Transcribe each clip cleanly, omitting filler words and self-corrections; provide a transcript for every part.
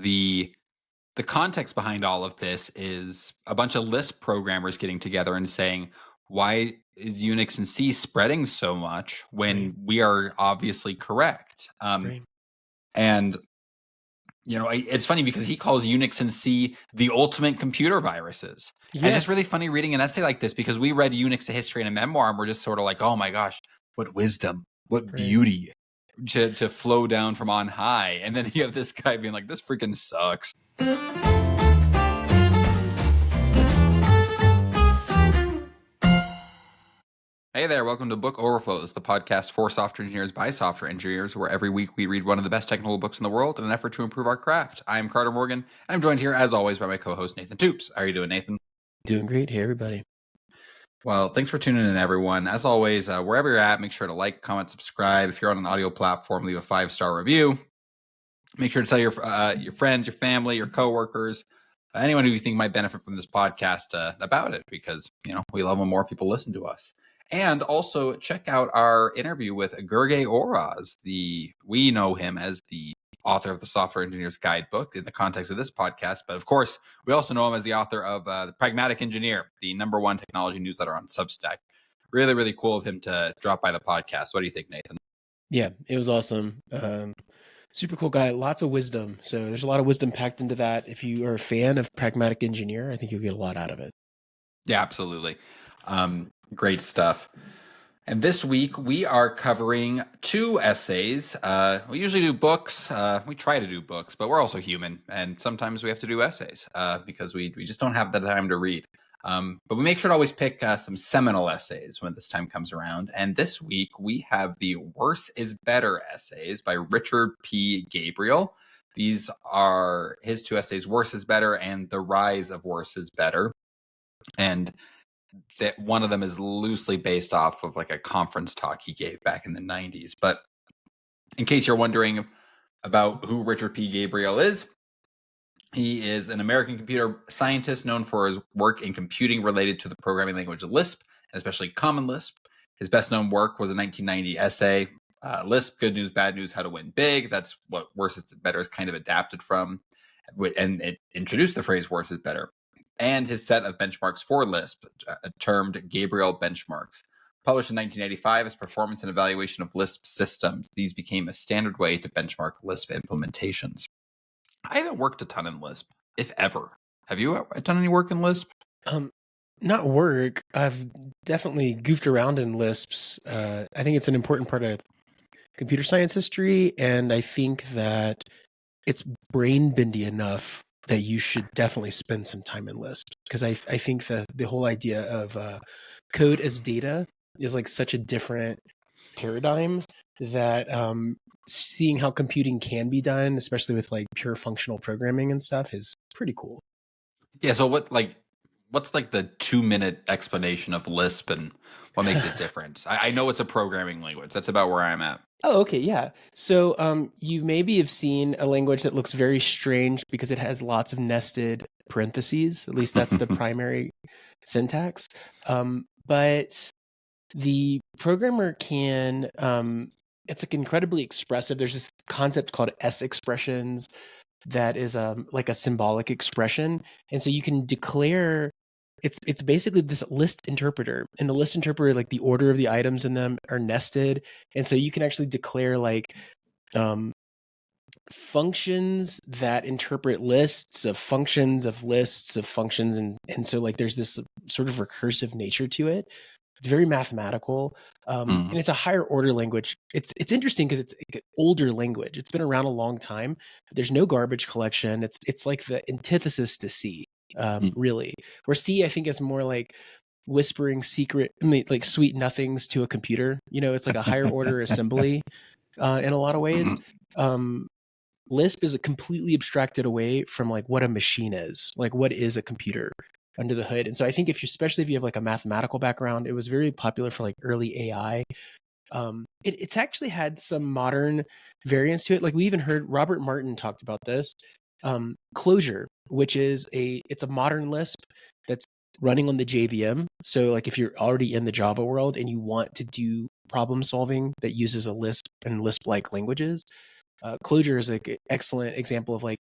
the context behind all of this is a bunch of Lisp programmers getting together and saying, why is Unix and C spreading so much when we are obviously correct? And, it's funny because he calls Unix and C the ultimate computer viruses. Yes. And it's just really funny reading an essay like this because we read Unix, a history and a memoir, and we're just sort of like, oh my gosh, what wisdom, what beauty to flow down from on high. And then you have this guy being like, this freaking sucks. Hey there, welcome to Book Overflow, the podcast for software engineers by software engineers, where every week we read one of the best technical books in the world in an effort to improve our craft. I'm Carter Morgan, and I'm joined here, as always, by my co-host, Nathan Toups. How are you doing, Nathan? Doing great. Hey, everybody. Well, thanks for tuning in, everyone. As always, wherever you're at, make sure to like, comment, subscribe. If you're on an audio platform, leave a 5-star review. Make sure to tell your friends, your family, your coworkers, anyone who you think might benefit from this podcast about it, because we love when more people listen to us. And also check out our interview with Gergely Oraz. We know him as the author of the Software Engineer's Guidebook in the context of this podcast, but of course, we also know him as the author of The Pragmatic Engineer, the #1 technology newsletter on Substack. Really, really cool of him to drop by the podcast. What do you think, Nathan? Yeah, it was awesome. Super cool guy, lots of wisdom. So there's a lot of wisdom packed into that. If you are a fan of Pragmatic Engineer, I think you'll get a lot out of it. Yeah, absolutely. Great stuff. And this week we are covering 2 essays. We usually do books. We try to do books, but we're also human, and sometimes we have to do essays because we just don't have the time to read. But we make sure to always pick some seminal essays when this time comes around. And this week we have the Worse is Better essays by Richard P. Gabriel. These are his 2 essays, Worse is Better and The Rise of Worse is Better. And that one of them is loosely based off of like a conference talk he gave back in the 90s. But in case you're wondering about who Richard P. Gabriel is, he is an American computer scientist known for his work in computing related to the programming language Lisp, and especially Common Lisp. His best known work was a 1990 essay, Lisp, Good News, Bad News, How to Win Big. That's what Worse is Better is kind of adapted from. And it introduced the phrase Worse is Better. And his set of benchmarks for Lisp, termed Gabriel benchmarks. Published in 1985 as Performance and Evaluation of Lisp Systems, these became a standard way to benchmark Lisp implementations. I haven't worked a ton in Lisp, if ever. Have you done any work in Lisp? Not work. I've definitely goofed around in Lisps. I think it's an important part of computer science history, and I think that it's brain-bendy enough that you should definitely spend some time in Lisp, because I think that the whole idea of code as data is like such a different paradigm that seeing how computing can be done, especially with like pure functional programming and stuff, is pretty cool. Yeah. So what's like the 2-minute explanation of Lisp and what makes it different? I know it's a programming language. That's about where I'm at. Oh, okay, yeah. So you maybe have seen a language that looks very strange because it has lots of nested parentheses. At least that's the primary syntax. But the programmer can, it's like incredibly expressive. There's this concept called S expressions that is like a symbolic expression. And so you can declare, it's basically this list interpreter, and the list interpreter, like the order of the items in them are nested. And so you can actually declare like functions that interpret lists of functions of lists of functions. And so like there's this sort of recursive nature to it. It's very mathematical, and it's a higher order language. It's interesting because it's an older language. It's been around a long time. There's no garbage collection. It's like the antithesis to C, really. Where C, I think, is more like whispering like sweet nothings to a computer. It's like a higher order assembly in a lot of ways. Lisp is completely abstracted away from like what a machine is, like what is a computer under the hood. And so I think especially if you have like a mathematical background, it was very popular for like early AI. It's actually had some modern variants to it. Like we even heard Robert Martin talked about this. Clojure, which is it's a modern Lisp that's running on the JVM. So like if you're already in the Java world and you want to do problem solving that uses a Lisp and Lisp-like languages, Clojure is like an excellent example of like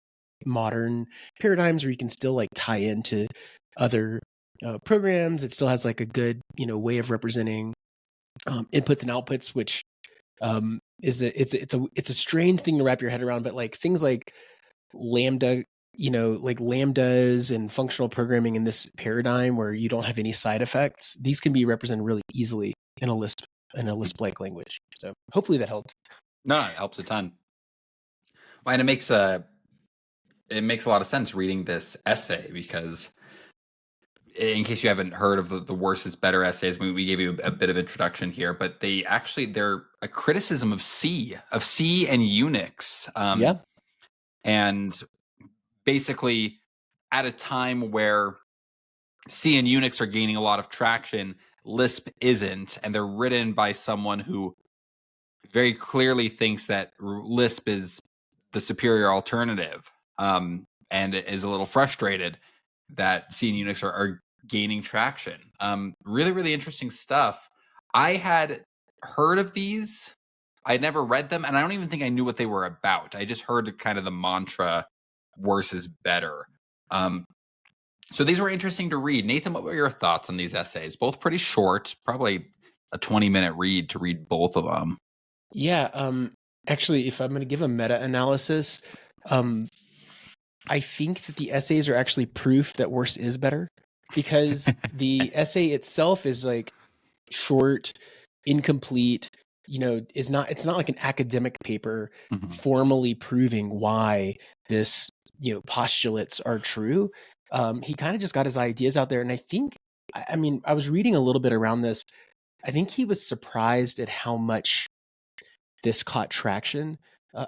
modern paradigms where you can still like tie into other programs. It still has like a good, way of representing inputs and outputs, which it's a strange thing to wrap your head around. But like things like lambda, like lambdas and functional programming in this paradigm where you don't have any side effects, these can be represented really easily in a Lisp-like language. So hopefully that helped. No, it helps a ton. Well, and it makes a lot of sense reading this essay, because in case you haven't heard of the worse is better essays, we gave you a bit of introduction here, but they're a criticism of C and Unix. Yeah. And basically at a time where C and Unix are gaining a lot of traction, Lisp isn't, and they're written by someone who very clearly thinks that Lisp is the superior alternative, and is a little frustrated that C and Unix are gaining traction. Really, really interesting stuff. I had heard of these. I had never read them, and I don't even think I knew what they were about. I just heard kind of the mantra, worse is better. So these were interesting to read. Nathan, what were your thoughts on these essays? Both pretty short, probably a 20-minute read to read both of them. Yeah. Actually, if I'm going to give a meta-analysis, I think that the essays are actually proof that worse is better, because the essay itself is like short, incomplete, it's not like an academic paper formally proving why this, postulates are true. He kind of just got his ideas out there. And I think, I was reading a little bit around this. I think he was surprised at how much this caught traction.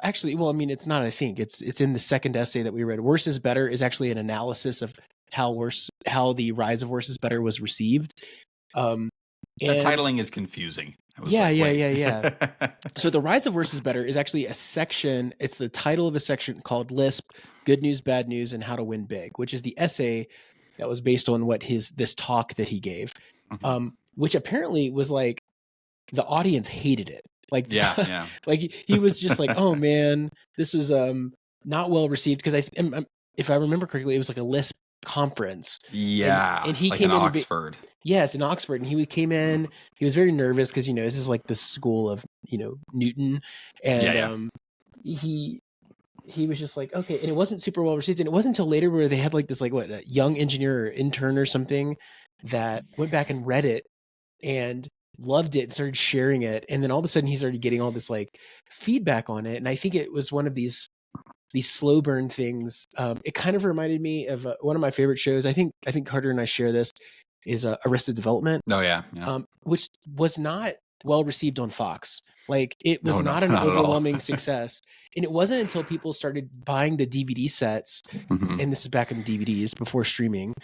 Actually, well, it's not, I think it's in the second essay that we read. Worse is better is actually an analysis of how the rise of worse is better was received. The titling is confusing. Yeah. So the rise of worse is better is actually a section. It's the title of a section called Lisp, Good News, Bad News, and How to Win Big, which is the essay that was based on this talk that he gave, which apparently was like, the audience hated it. Like, yeah. Like he was just like, oh man, this was not well received, because if I remember correctly, it was like a Lisp conference. Yeah, and he like came in in Oxford. Yes, in Oxford, and he came in. He was very nervous because this is like the school of Newton, and he was just like, okay, and it wasn't super well received, and it wasn't until later where they had like this like a young engineer or intern or something that went back and read it and loved it and started sharing it, and then all of a sudden he started getting all this like feedback on it, and I think it was one of these slow burn things. It kind of reminded me of one of my favorite shows. I think Carter and I share this, is Arrested Development. Oh yeah. Which was not well received on Fox. Like it was not an not overwhelming success. And it wasn't until people started buying the DVD sets, and this is back in DVDs before streaming.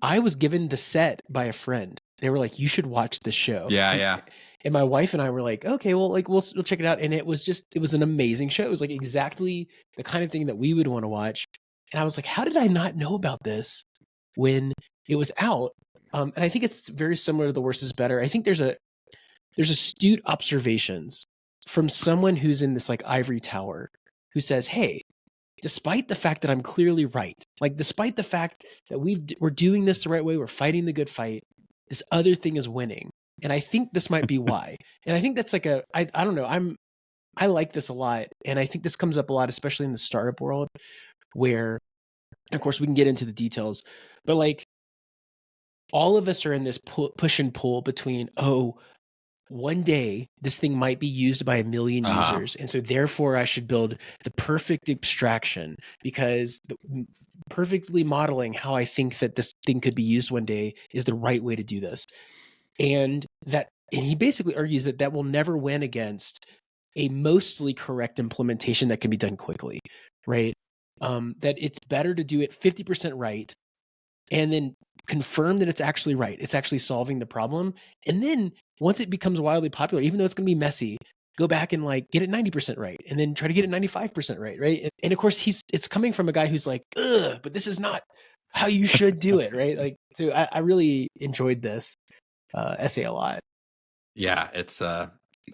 I was given the set by a friend. They were like, you should watch this show. Yeah. And my wife and I were like, okay, well, like we'll check it out. And it was an amazing show. It was like exactly the kind of thing that we would want to watch. And I was like, how did I not know about this when it was out? And I think it's very similar to The Worse is Better. I think there's astute observations from someone who's in this like ivory tower who says, hey, despite the fact that I'm clearly right, like despite the fact that we're doing this the right way, we're fighting the good fight, this other thing is winning. And I think this might be why. And I think that's like I don't know, I like this a lot. And I think this comes up a lot, especially in the startup world, where, of course, we can get into the details, but like all of us are in this push and pull between, one day this thing might be used by 1 million users. And so therefore I should build the perfect abstraction, because perfectly modeling how I think that this thing could be used one day is the right way to do this. And he basically argues that will never win against a mostly correct implementation that can be done quickly, right? That it's better to do it 50% right and then confirm that it's actually right. It's actually solving the problem. And then once it becomes wildly popular, even though it's going to be messy, go back and like get it 90% right, and then try to get it 95% right, right? And of course, it's coming from a guy who's like, ugh, but this is not how you should do it, right? Like, so I really enjoyed this essay a lot. Yeah, it's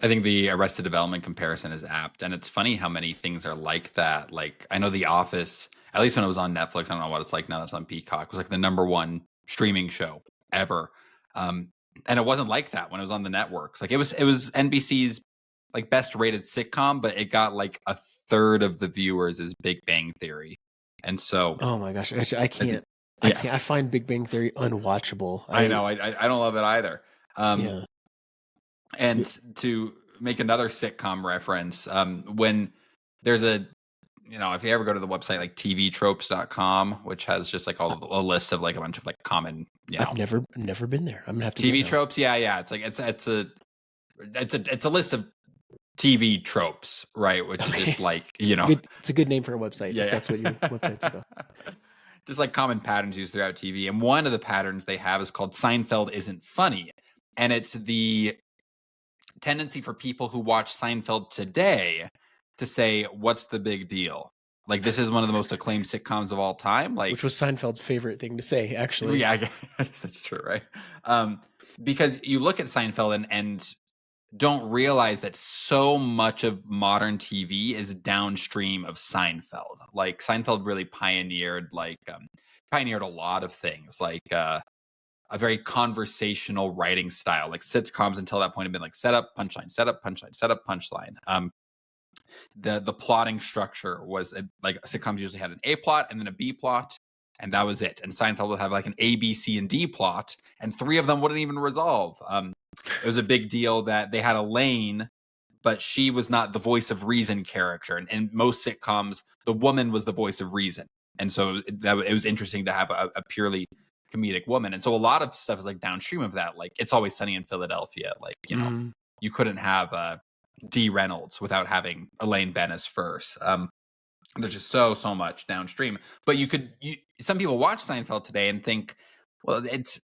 I think the Arrested Development comparison is apt, and it's funny how many things are like that. Like I know The Office, at least when it was on Netflix, I don't know what it's like now that it's on Peacock, was like the #1 streaming show ever. Um, and it wasn't like that when it was on the networks. Like it was NBC's like best rated sitcom, but it got like a third of the viewers as Big Bang Theory. And so, Oh my gosh, I can't. I yeah, can't. I find Big Bang Theory unwatchable. I know. I don't love it either. Yeah. And to make another sitcom reference, when there's a, if you ever go to the website like tvtropes.com, which has just like a list of like a bunch of like common, I've never been there. I'm gonna have to TV go now. tropes. Yeah. It's like it's a list of TV tropes, right? Which is just like, It's a good name for a website. Yeah, if that's what your website's about. Just like common patterns used throughout TV. And one of the patterns they have is called Seinfeld isn't funny. And it's the tendency for people who watch Seinfeld today to say, what's the big deal? Like, this is one of the most acclaimed sitcoms of all time. Like, Which was Seinfeld's favorite thing to say, actually. Yeah, I guess that's true, right? Because you look at Seinfeld and don't realize that so much of modern TV is downstream of Seinfeld. Like Seinfeld really pioneered a lot of things, like a very conversational writing style. Like sitcoms until that point have been like setup, punchline, setup, punchline, setup, punchline. The plotting structure was like sitcoms usually had an A plot and then a B plot, and that was it. And Seinfeld would have like an A, B, C, and D plot, and 3 of them wouldn't even resolve. It was a big deal that they had Elaine, but she was not the voice of reason character. And in most sitcoms, the woman was the voice of reason. And so it was interesting to have a purely comedic woman. And so a lot of stuff is like downstream of that. Like It's Always Sunny in Philadelphia. Like, you couldn't have D. Reynolds without having Elaine Bennis first. There's just so much downstream. But some people watch Seinfeld today and think, well, it's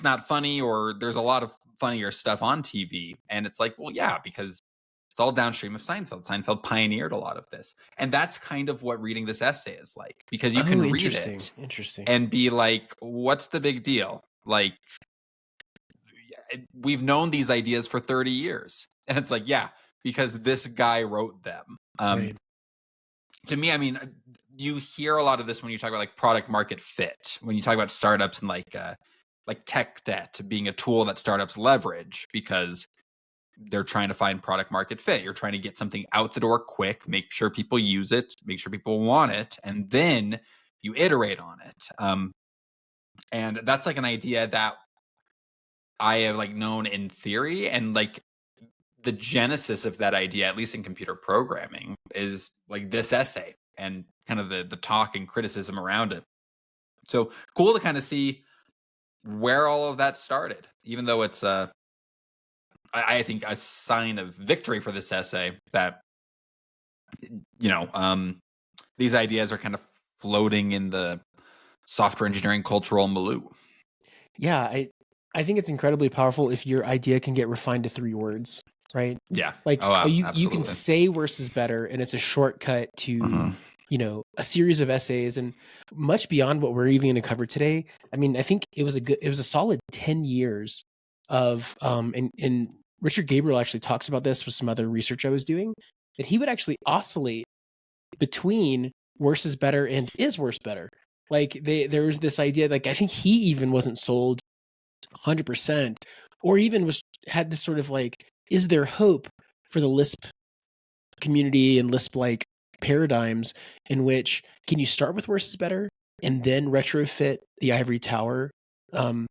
not funny, or there's a lot of funnier stuff on TV. And it's like, well, yeah, because it's all downstream of Seinfeld. Seinfeld pioneered a lot of this. And that's kind of what reading this essay is like, because you can read it and be like, what's the big deal? Like, we've known these ideas for 30 years. And it's like, yeah, because this guy wrote them. Right. To me, I mean, you hear a lot of this when you talk about like product market fit, when you talk about startups and like tech debt being a tool that startups leverage because they're trying to find product market fit. You're trying to get something out the door quick, make sure people use it, make sure people want it, and then you iterate on it. And that's like an idea that I have like known in theory, and like the genesis of that idea, at least in computer programming, is like this essay and kind of the talk and criticism around it. So cool to kind of see where all of that started, even though it's I think a sign of victory for this essay that these ideas are kind of floating in the software engineering cultural milieu. Yeah, I think it's incredibly powerful if your idea can get refined to 3 words, right? Yeah. Like you can say worse is better, and it's a shortcut to a series of essays and much beyond what we're even going to cover today. I mean, I think it was a solid 10 years of and Richard Gabriel actually talks about this with some other research I was doing, that he would actually oscillate between worse is better and is worse better. Like there was this idea, like I think he even wasn't sold 100%, or even had this sort of like, is there hope for the Lisp community and Lisp like paradigms in which can you start with worse is better and then retrofit the ivory tower on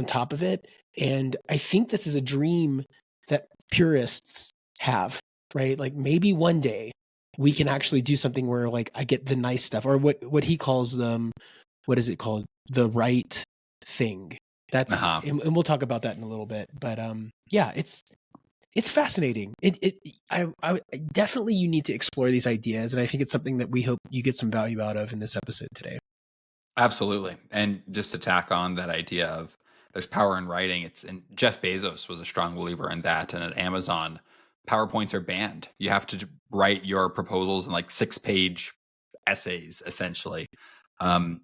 top of it? And I think this is a dream that purists have, right? Like maybe one day we can actually do something where like I get the nice stuff, or what he calls them, what is it called? The right thing. That's and we'll talk about that in a little bit. But yeah, it's fascinating. I definitely you need to explore these ideas, and I think it's something that we hope you get some value out of in this episode today. Absolutely. And just to tack on that idea of there's power in writing, and Jeff Bezos was a strong believer in that. And at Amazon, PowerPoints are banned. You have to write your proposals in like 6-page essays, essentially. And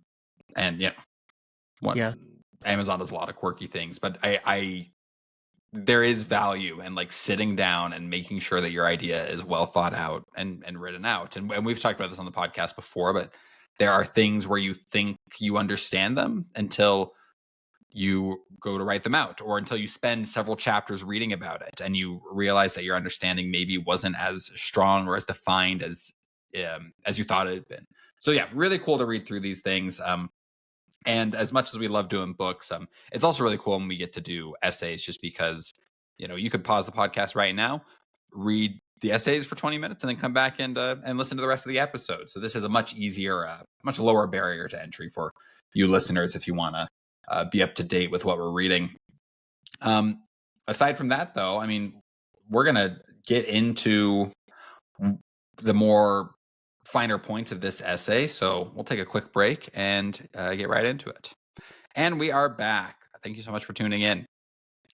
Amazon does a lot of quirky things, but I there is value in like sitting down and making sure that your idea is well thought out and written out. And we've talked about this on the podcast before, but there are things where you think you understand them until you go to write them out, or until you spend several chapters reading about it and you realize that your understanding maybe wasn't as strong or as defined as you thought it had been. So yeah, really cool to read through these things. And as much as we love doing books, it's also really cool when we get to do essays, just because, you could pause the podcast right now, read the essays for 20 minutes, and then come back and listen to the rest of the episode. So this is a much easier, much lower barrier to entry for you listeners if you want to be up to date with what we're reading. Aside from that, though, I mean, we're going to get into the more finer points of this essay. So we'll take a quick break and get right into it. And we are back. Thank you so much for tuning in.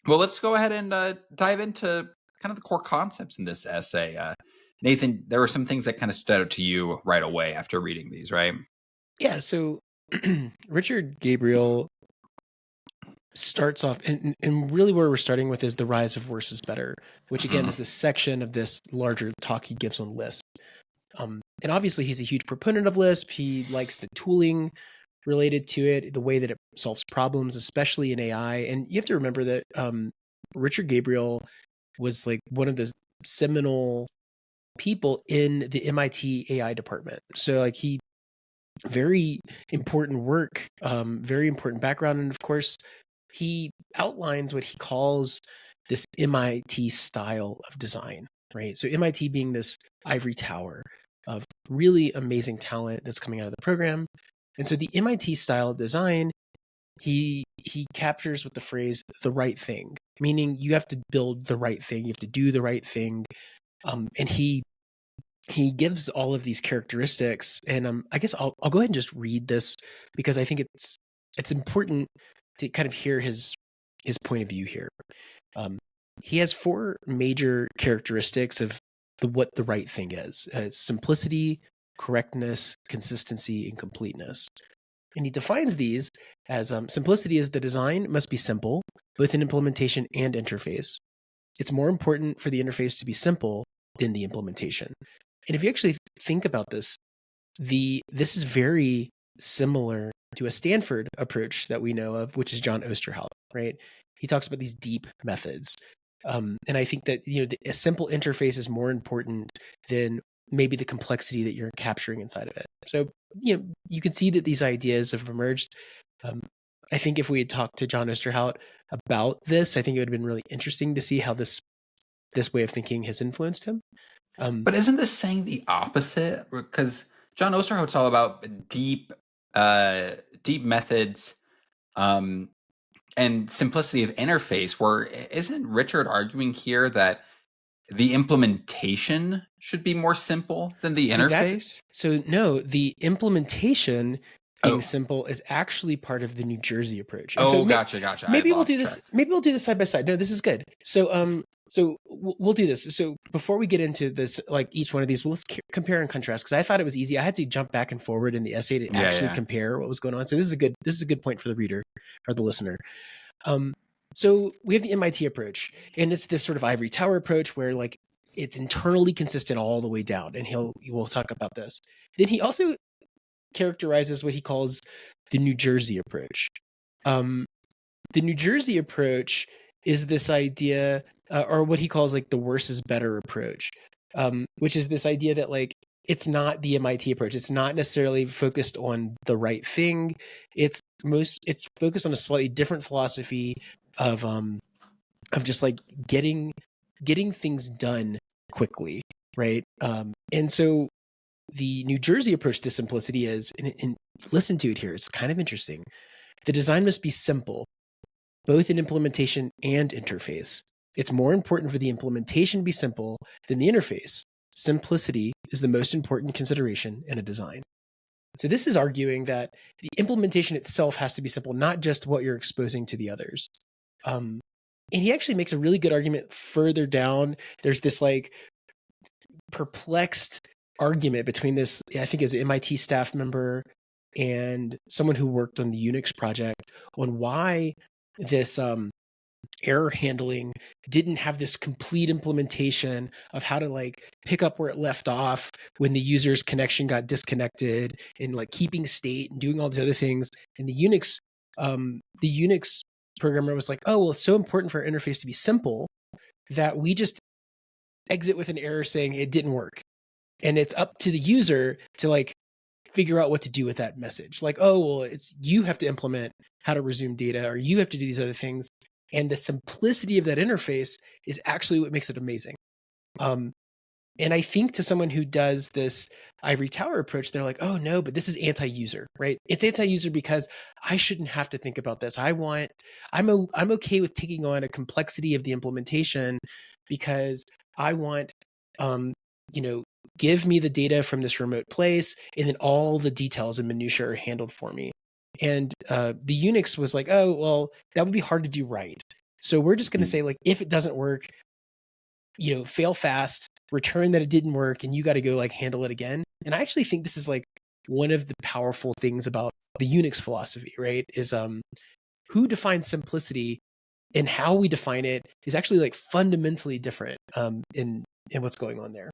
Well, let's go ahead and dive into kind of the core concepts in this essay. Nathan, there were some things that kind of stood out to you right away after reading these, right? Yeah. So Richard Gabriel starts off, and really where we're starting with is the rise of worse is better, which again is the section of this larger talk he gives on Lisp. And obviously he's a huge proponent of Lisp. He likes the tooling related to it, the way that it solves problems, especially in AI. And you have to remember that Richard Gabriel was like one of the seminal people in the MIT AI department. So like he, very important work, very important background. And of course, he outlines what he calls this MIT style of design, right? So MIT being this ivory tower of really amazing talent that's coming out of the program. And so the MIT style of design, he captures with the phrase the right thing, meaning you have to build the right thing, you have to do the right thing. And he gives all of these characteristics, and I guess I'll go ahead and just read this because I think it's important to kind of hear his point of view here. He has 4 major characteristics of what the right thing is: simplicity, correctness, consistency, and completeness. And he defines these as simplicity is the design must be simple, both in implementation and interface. It's more important for the interface to be simple than the implementation. And if you actually think about this, this is very similar to a Stanford approach that we know of, which is John Osterhout, right? He talks about these deep methods. And I think that, a simple interface is more important than maybe the complexity that you're capturing inside of it. So, you can see that these ideas have emerged. I think if we had talked to John Osterhout about this, I think it would have been really interesting to see how this way of thinking has influenced him. But isn't this saying the opposite? Because John Osterhout's all about deep methods and simplicity of interface. Where isn't Richard arguing here that the implementation should be more simple than the interface? So no, the implementation being simple is actually part of the New Jersey approach. And gotcha. Maybe we'll do this. Maybe we'll do this side by side. No, this is good. So we'll do this. So before we get into this, like each one of these, let's compare and contrast, because I thought it was easy. I had to jump back and forward in the essay to actually compare what was going on. So this is a good point for the reader or the listener. So we have the MIT approach, and it's this sort of ivory tower approach where like it's internally consistent all the way down. And we'll talk about this. Then he also characterizes what he calls the New Jersey approach. The New Jersey approach is this idea, or what he calls like the worse is better approach, which is this idea that like it's not the MIT approach. It's not necessarily focused on the right thing. It's focused on a slightly different philosophy of just like getting things done quickly, right? And so the New Jersey approach to simplicity is, and listen to it here, it's kind of interesting. The design must be simple, both in implementation and interface. It's more important for the implementation to be simple than the interface. Simplicity is the most important consideration in a design. So this is arguing that the implementation itself has to be simple, not just what you're exposing to the others. And he actually makes a really good argument further down. There's this like perplexed argument between this, I think, is an MIT staff member and someone who worked on the Unix project on why this error handling didn't have this complete implementation of how to like pick up where it left off when the user's connection got disconnected, and like keeping state and doing all these other things. And the Unix programmer was like, oh, well, it's so important for our interface to be simple that we just exit with an error saying it didn't work. And it's up to the user to like figure out what to do with that message. Like, oh, well, it's you have to implement how to resume data, or you have to do these other things. And the simplicity of that interface is actually what makes it amazing. And I think to someone who does this ivory tower approach, they're like, oh no, but this is anti-user, right? It's anti-user because I shouldn't have to think about this. I'm okay with taking on a complexity of the implementation because I want, give me the data from this remote place, and then all the details and minutia are handled for me. And the Unix was like, oh, well, that would be hard to do right. So we're just going to say, like, if it doesn't work, fail fast, return that it didn't work, and you got to go like handle it again. And I actually think this is like one of the powerful things about the Unix philosophy, right? Is who defines simplicity and how we define it is actually like fundamentally different in what's going on there.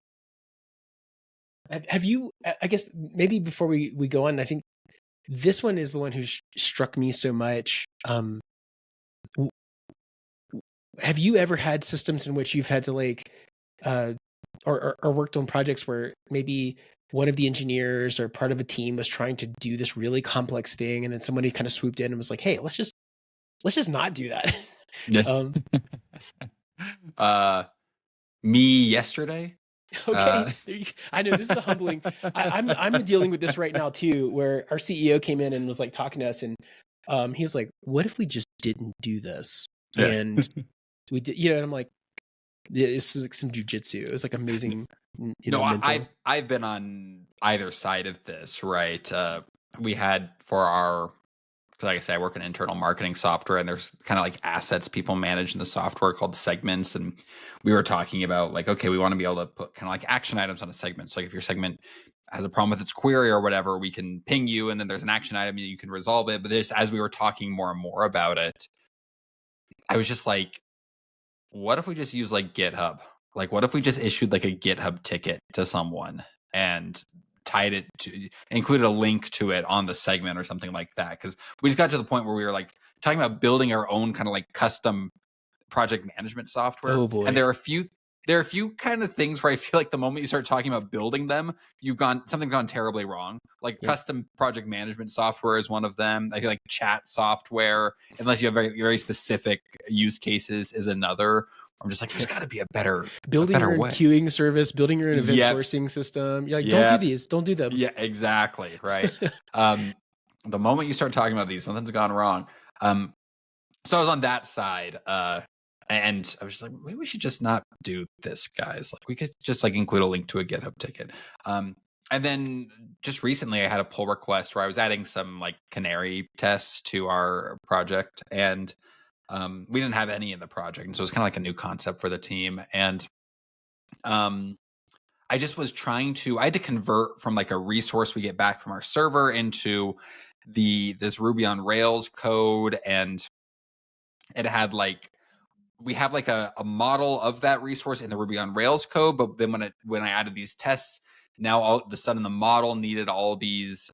Have you, I guess maybe before we go on, I think this one is the one who struck me so much. Have you ever had systems in which you've had to like, or worked on projects where maybe one of the engineers or part of a team was trying to do this really complex thing, and then somebody kind of swooped in and was like, "Hey, let's just not do that." Me yesterday. Okay, I know this is a humbling. I'm dealing with this right now too, where our CEO came in and was like talking to us, and he was like, "What if we just didn't do this?" Yeah. And we did, and I'm like, it's like some jujitsu. It was like amazing. I've been on either side of this, right? We had for our, like I say, I work in internal marketing software, and there's kind of like assets people manage in the software called segments. And we were talking about like, okay, we want to be able to put kind of like action items on a segment. So like if your segment has a problem with its query or whatever, we can ping you, and then there's an action item and you can resolve it. But as we were talking more and more about it, I was just like, what if we just use like GitHub? Like, what if we just issued like a GitHub ticket to someone and tied it to, included a link to it on the segment or something like that? Because we just got to the point where we were like talking about building our own kind of like custom project management software. Oh boy. And there are a few kind of things where I feel like the moment you start talking about building them, something's gone terribly wrong. Like custom project management software is one of them. I feel like chat software, unless you have very, very specific use cases, is another. I'm just like, there's got to be a better building your own way. Queuing service, building your own event sourcing system. You're like, don't do these, don't do them. Yeah, exactly. Right. The moment you start talking about these, something's gone wrong. So I was on that side, and I was just like, maybe we should just not do this, guys. Like, we could just like include a link to a GitHub ticket. And then just recently, I had a pull request where I was adding some like canary tests to our project, and we didn't have any in the project, and so it was kind of like a new concept for the team. And I just was I had to convert from like a resource we get back from our server into this Ruby on Rails code, and it had like, we have like a model of that resource in the Ruby on Rails code, but then when I added these tests, now all of a sudden the model needed all these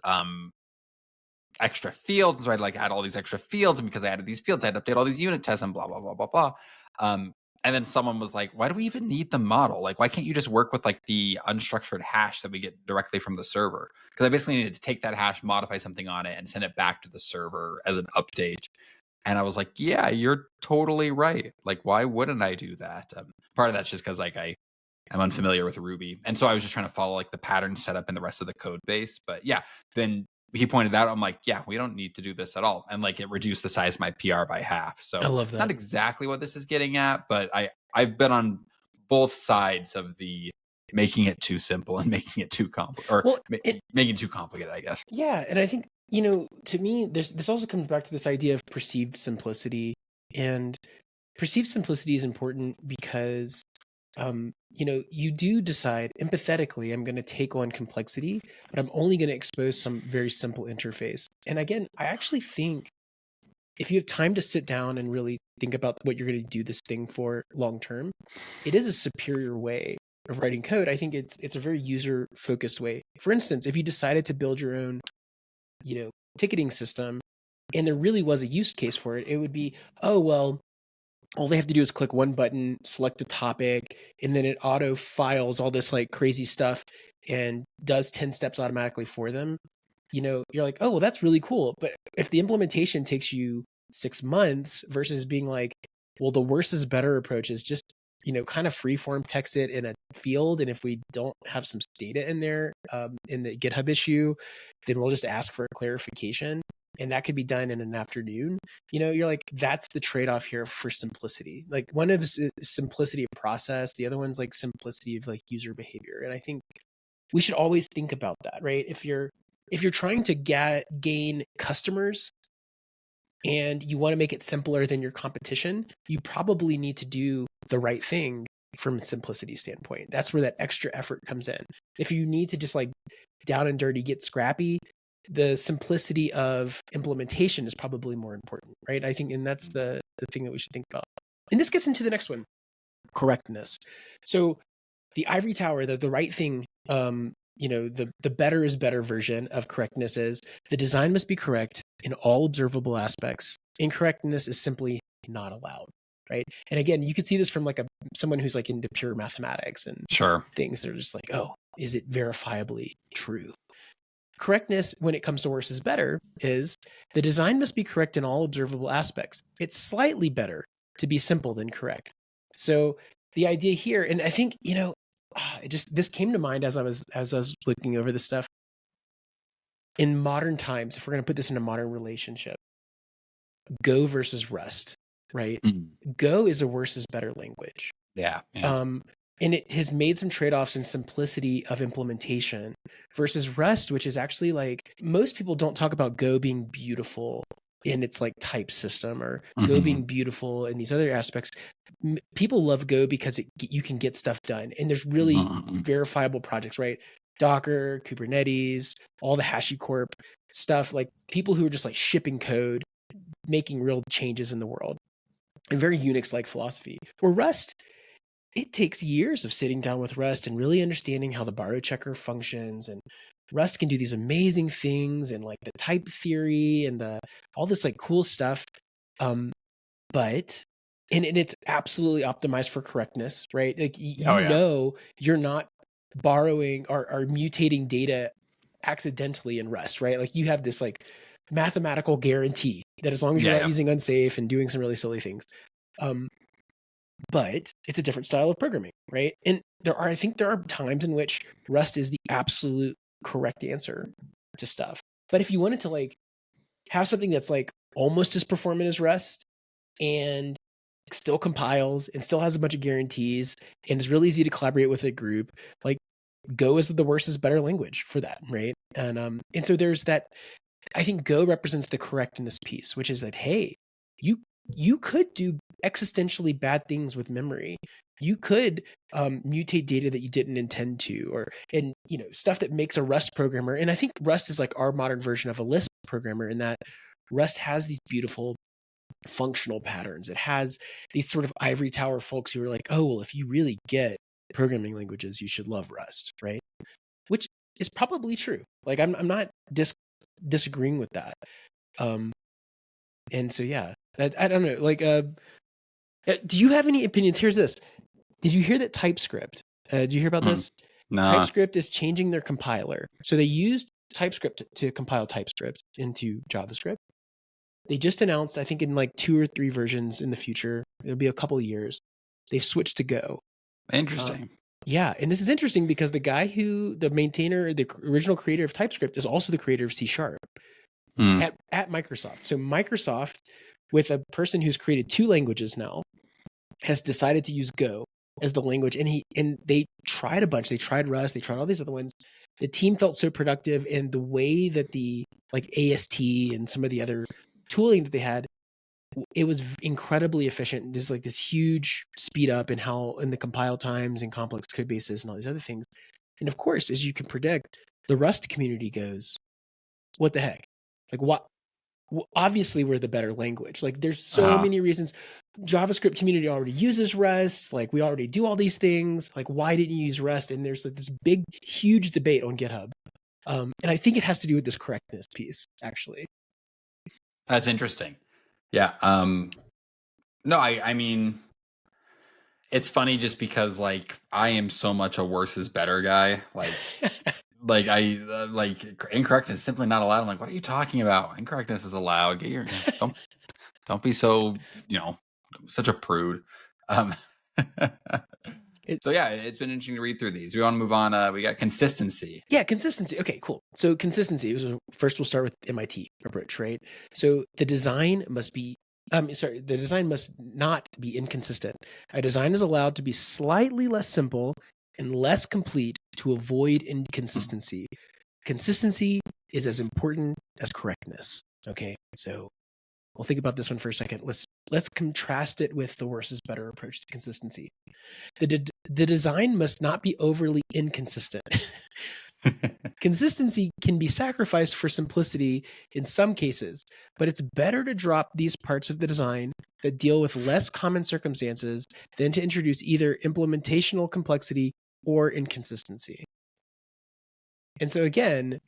extra fields, and so I had to like add all these extra fields, and because I added these fields, I had to update all these unit tests and blah blah blah blah blah. And then someone was like, why do we even need the model? Like, why can't you just work with like the unstructured hash that we get directly from the server? Because I basically needed to take that hash, modify something on it, and send it back to the server as an update. And I was like, yeah, you're totally right. Like, why wouldn't I do that? Part of that's just because like I'm unfamiliar with Ruby. And so I was just trying to follow like the pattern setup in the rest of the code base. But yeah, then he pointed out, I'm like, yeah, we don't need to do this at all. And like, it reduced the size of my PR by half. So I love that. Not exactly what this is getting at, but I've been on both sides of the making it too simple and making it too complicated, or making it too complicated, I guess. Yeah. And I think, to me, this also comes back to this idea of perceived simplicity. And perceived simplicity is important because you do decide empathetically, I'm going to take on complexity, but I'm only going to expose some very simple interface. And again, I actually think if you have time to sit down and really think about what you're going to do this thing for long term, it is a superior way of writing code. I think it's a very user focused way. For instance, if you decided to build your own, ticketing system, and there really was a use case for it, it would be, oh, well, all they have to do is click one button, select a topic, and then it auto files all this like crazy stuff and does 10 steps automatically for them. You're like, oh, well, that's really cool. But if the implementation takes you 6 months versus being like, well, the worse is better approach is just, kind of freeform text it in a field. And if we don't have some data in there in the GitHub issue, then we'll just ask for a clarification. And that could be done in an afternoon. You're like, that's the trade-off here for simplicity. Like one of is simplicity of process. The other one's like simplicity of like user behavior. And I think we should always think about that, right? If you're trying to gain customers and you want to make it simpler than your competition, you probably need to do the right thing from a simplicity standpoint. That's where that extra effort comes in. If you need to just like down and dirty, get scrappy, the simplicity of implementation is probably more important, right? I think, and that's the thing that we should think about. And this gets into the next one, correctness. So the ivory tower, the right thing, the better is better version of correctness is the design must be correct in all observable aspects. Incorrectness is simply not allowed, right? And again, you could see this from like someone who's like into pure mathematics and things that are just like, oh, is it verifiably true? Correctness, when it comes to worse is better, is the design must be correct in all observable aspects. It's slightly better to be simple than correct. So the idea here, and I think, this came to mind as I was looking over this stuff. In modern times, if we're going to put this in a modern relationship, Go versus Rust, right? Go is a worse is better language. Yeah. And it has made some trade-offs in simplicity of implementation versus Rust, which is actually like, most people don't talk about Go being beautiful in its like type system or Go being beautiful in these other aspects. People love Go because you can get stuff done. And there's really verifiable projects, right? Docker, Kubernetes, all the HashiCorp stuff, like people who are just like shipping code, making real changes in the world, and very Unix-like philosophy. Where Rust, it takes years of sitting down with Rust and really understanding how the borrow checker functions. And Rust can do these amazing things and like the type theory and all this like cool stuff. But it's absolutely optimized for correctness, right? Like know you're not borrowing or mutating data accidentally in Rust, right? Like you have this like mathematical guarantee that as long as you're not using unsafe and doing some really silly things, but it's a different style of programming, right? And I think there are times in which Rust is the absolute correct answer to stuff. But if you wanted to like have something that's like almost as performant as Rust and still compiles and still has a bunch of guarantees and is really easy to collaborate with a group, like Go is the worse is better language for that, right? And so there's that. I think Go represents the correctness piece, which is that, hey, you could do existentially bad things with memory. You could mutate data that you didn't intend to, and stuff that makes a Rust programmer. And I think Rust is like our modern version of a Lisp programmer in that Rust has these beautiful functional patterns. It has these sort of ivory tower folks who are like, oh, well, if you really get programming languages, you should love Rust, right? Which is probably true. Like I'm not disagreeing with that. And so, yeah, I don't know. Like, do you have any opinions? Here's this. Did you hear that TypeScript? Did you hear about this? No. TypeScript is changing their compiler. So they used TypeScript to compile TypeScript into JavaScript. They just announced, I think in like 2 or 3 versions in the future, it'll be a couple of years, they've switched to Go. Interesting. Yeah. And this is interesting because the guy the maintainer, the original creator of TypeScript is also the creator of C# at Microsoft. So Microsoft, with a person who's created 2 languages now, has decided to use Go as the language. And they tried a bunch. They tried Rust. They tried all these other ones. The team felt so productive, and the way that the like AST and some of the other tooling that they had, it was incredibly efficient. There's like this huge speed up in the compile times and complex code bases and all these other things. And of course, as you can predict, the Rust community goes, what the heck? Like obviously we're the better language. Like there's so many reasons. JavaScript community already uses Rust. Like we already do all these things. Like why didn't you use Rust? And there's like this big, huge debate on GitHub. And I think it has to do with this correctness piece, actually. That's interesting. Yeah. No, I mean, it's funny just because like I am so much a worse is better guy. Like, like incorrectness is simply not allowed. I'm like, what are you talking about? Incorrectness is allowed. Get your don't be so such a prude. So yeah, it's been interesting to read through these. We want to move on. We got consistency. Yeah, consistency. Okay, cool. So consistency. First, we'll start with MIT approach, right? So the design must be. The design must not be inconsistent. A design is allowed to be slightly less simple and less complete to avoid inconsistency. Consistency is as important as correctness. Okay, so we'll think about this one for a second. Let's contrast it with the worse is better approach to consistency. The design must not be overly inconsistent. Consistency can be sacrificed for simplicity in some cases, but it's better to drop these parts of the design that deal with less common circumstances than to introduce either implementational complexity or inconsistency. And so again,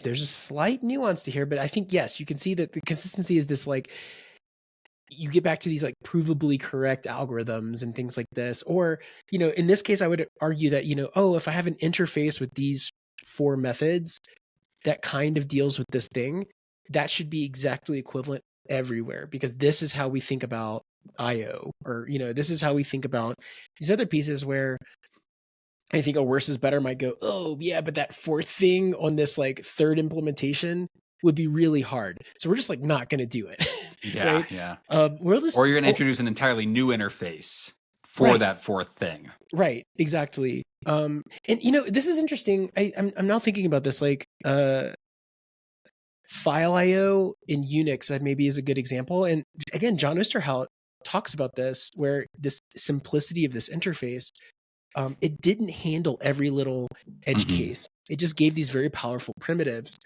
there's a slight nuance to here, but I think, yes, you can see that the consistency is this like, you get back to these like provably correct algorithms and things like this. Or, in this case, I would argue that, if I have an interface with these 4 methods that kind of deals with this thing, that should be exactly equivalent everywhere, because this is how we think about IO, or, this is how we think about these other pieces where I think a worse is better might go, oh yeah, but that 4th thing on this like 3rd implementation would be really hard. So we're just like not going to do it. Yeah, right? yeah. Or you're going to introduce an entirely new interface for that 4th thing. Right, exactly. And this is interesting. I'm now thinking about this, like file IO in Unix that maybe is a good example. And again, John Osterhout talks about this, where this simplicity of this interface, it didn't handle every little edge case. It just gave these very powerful primitives.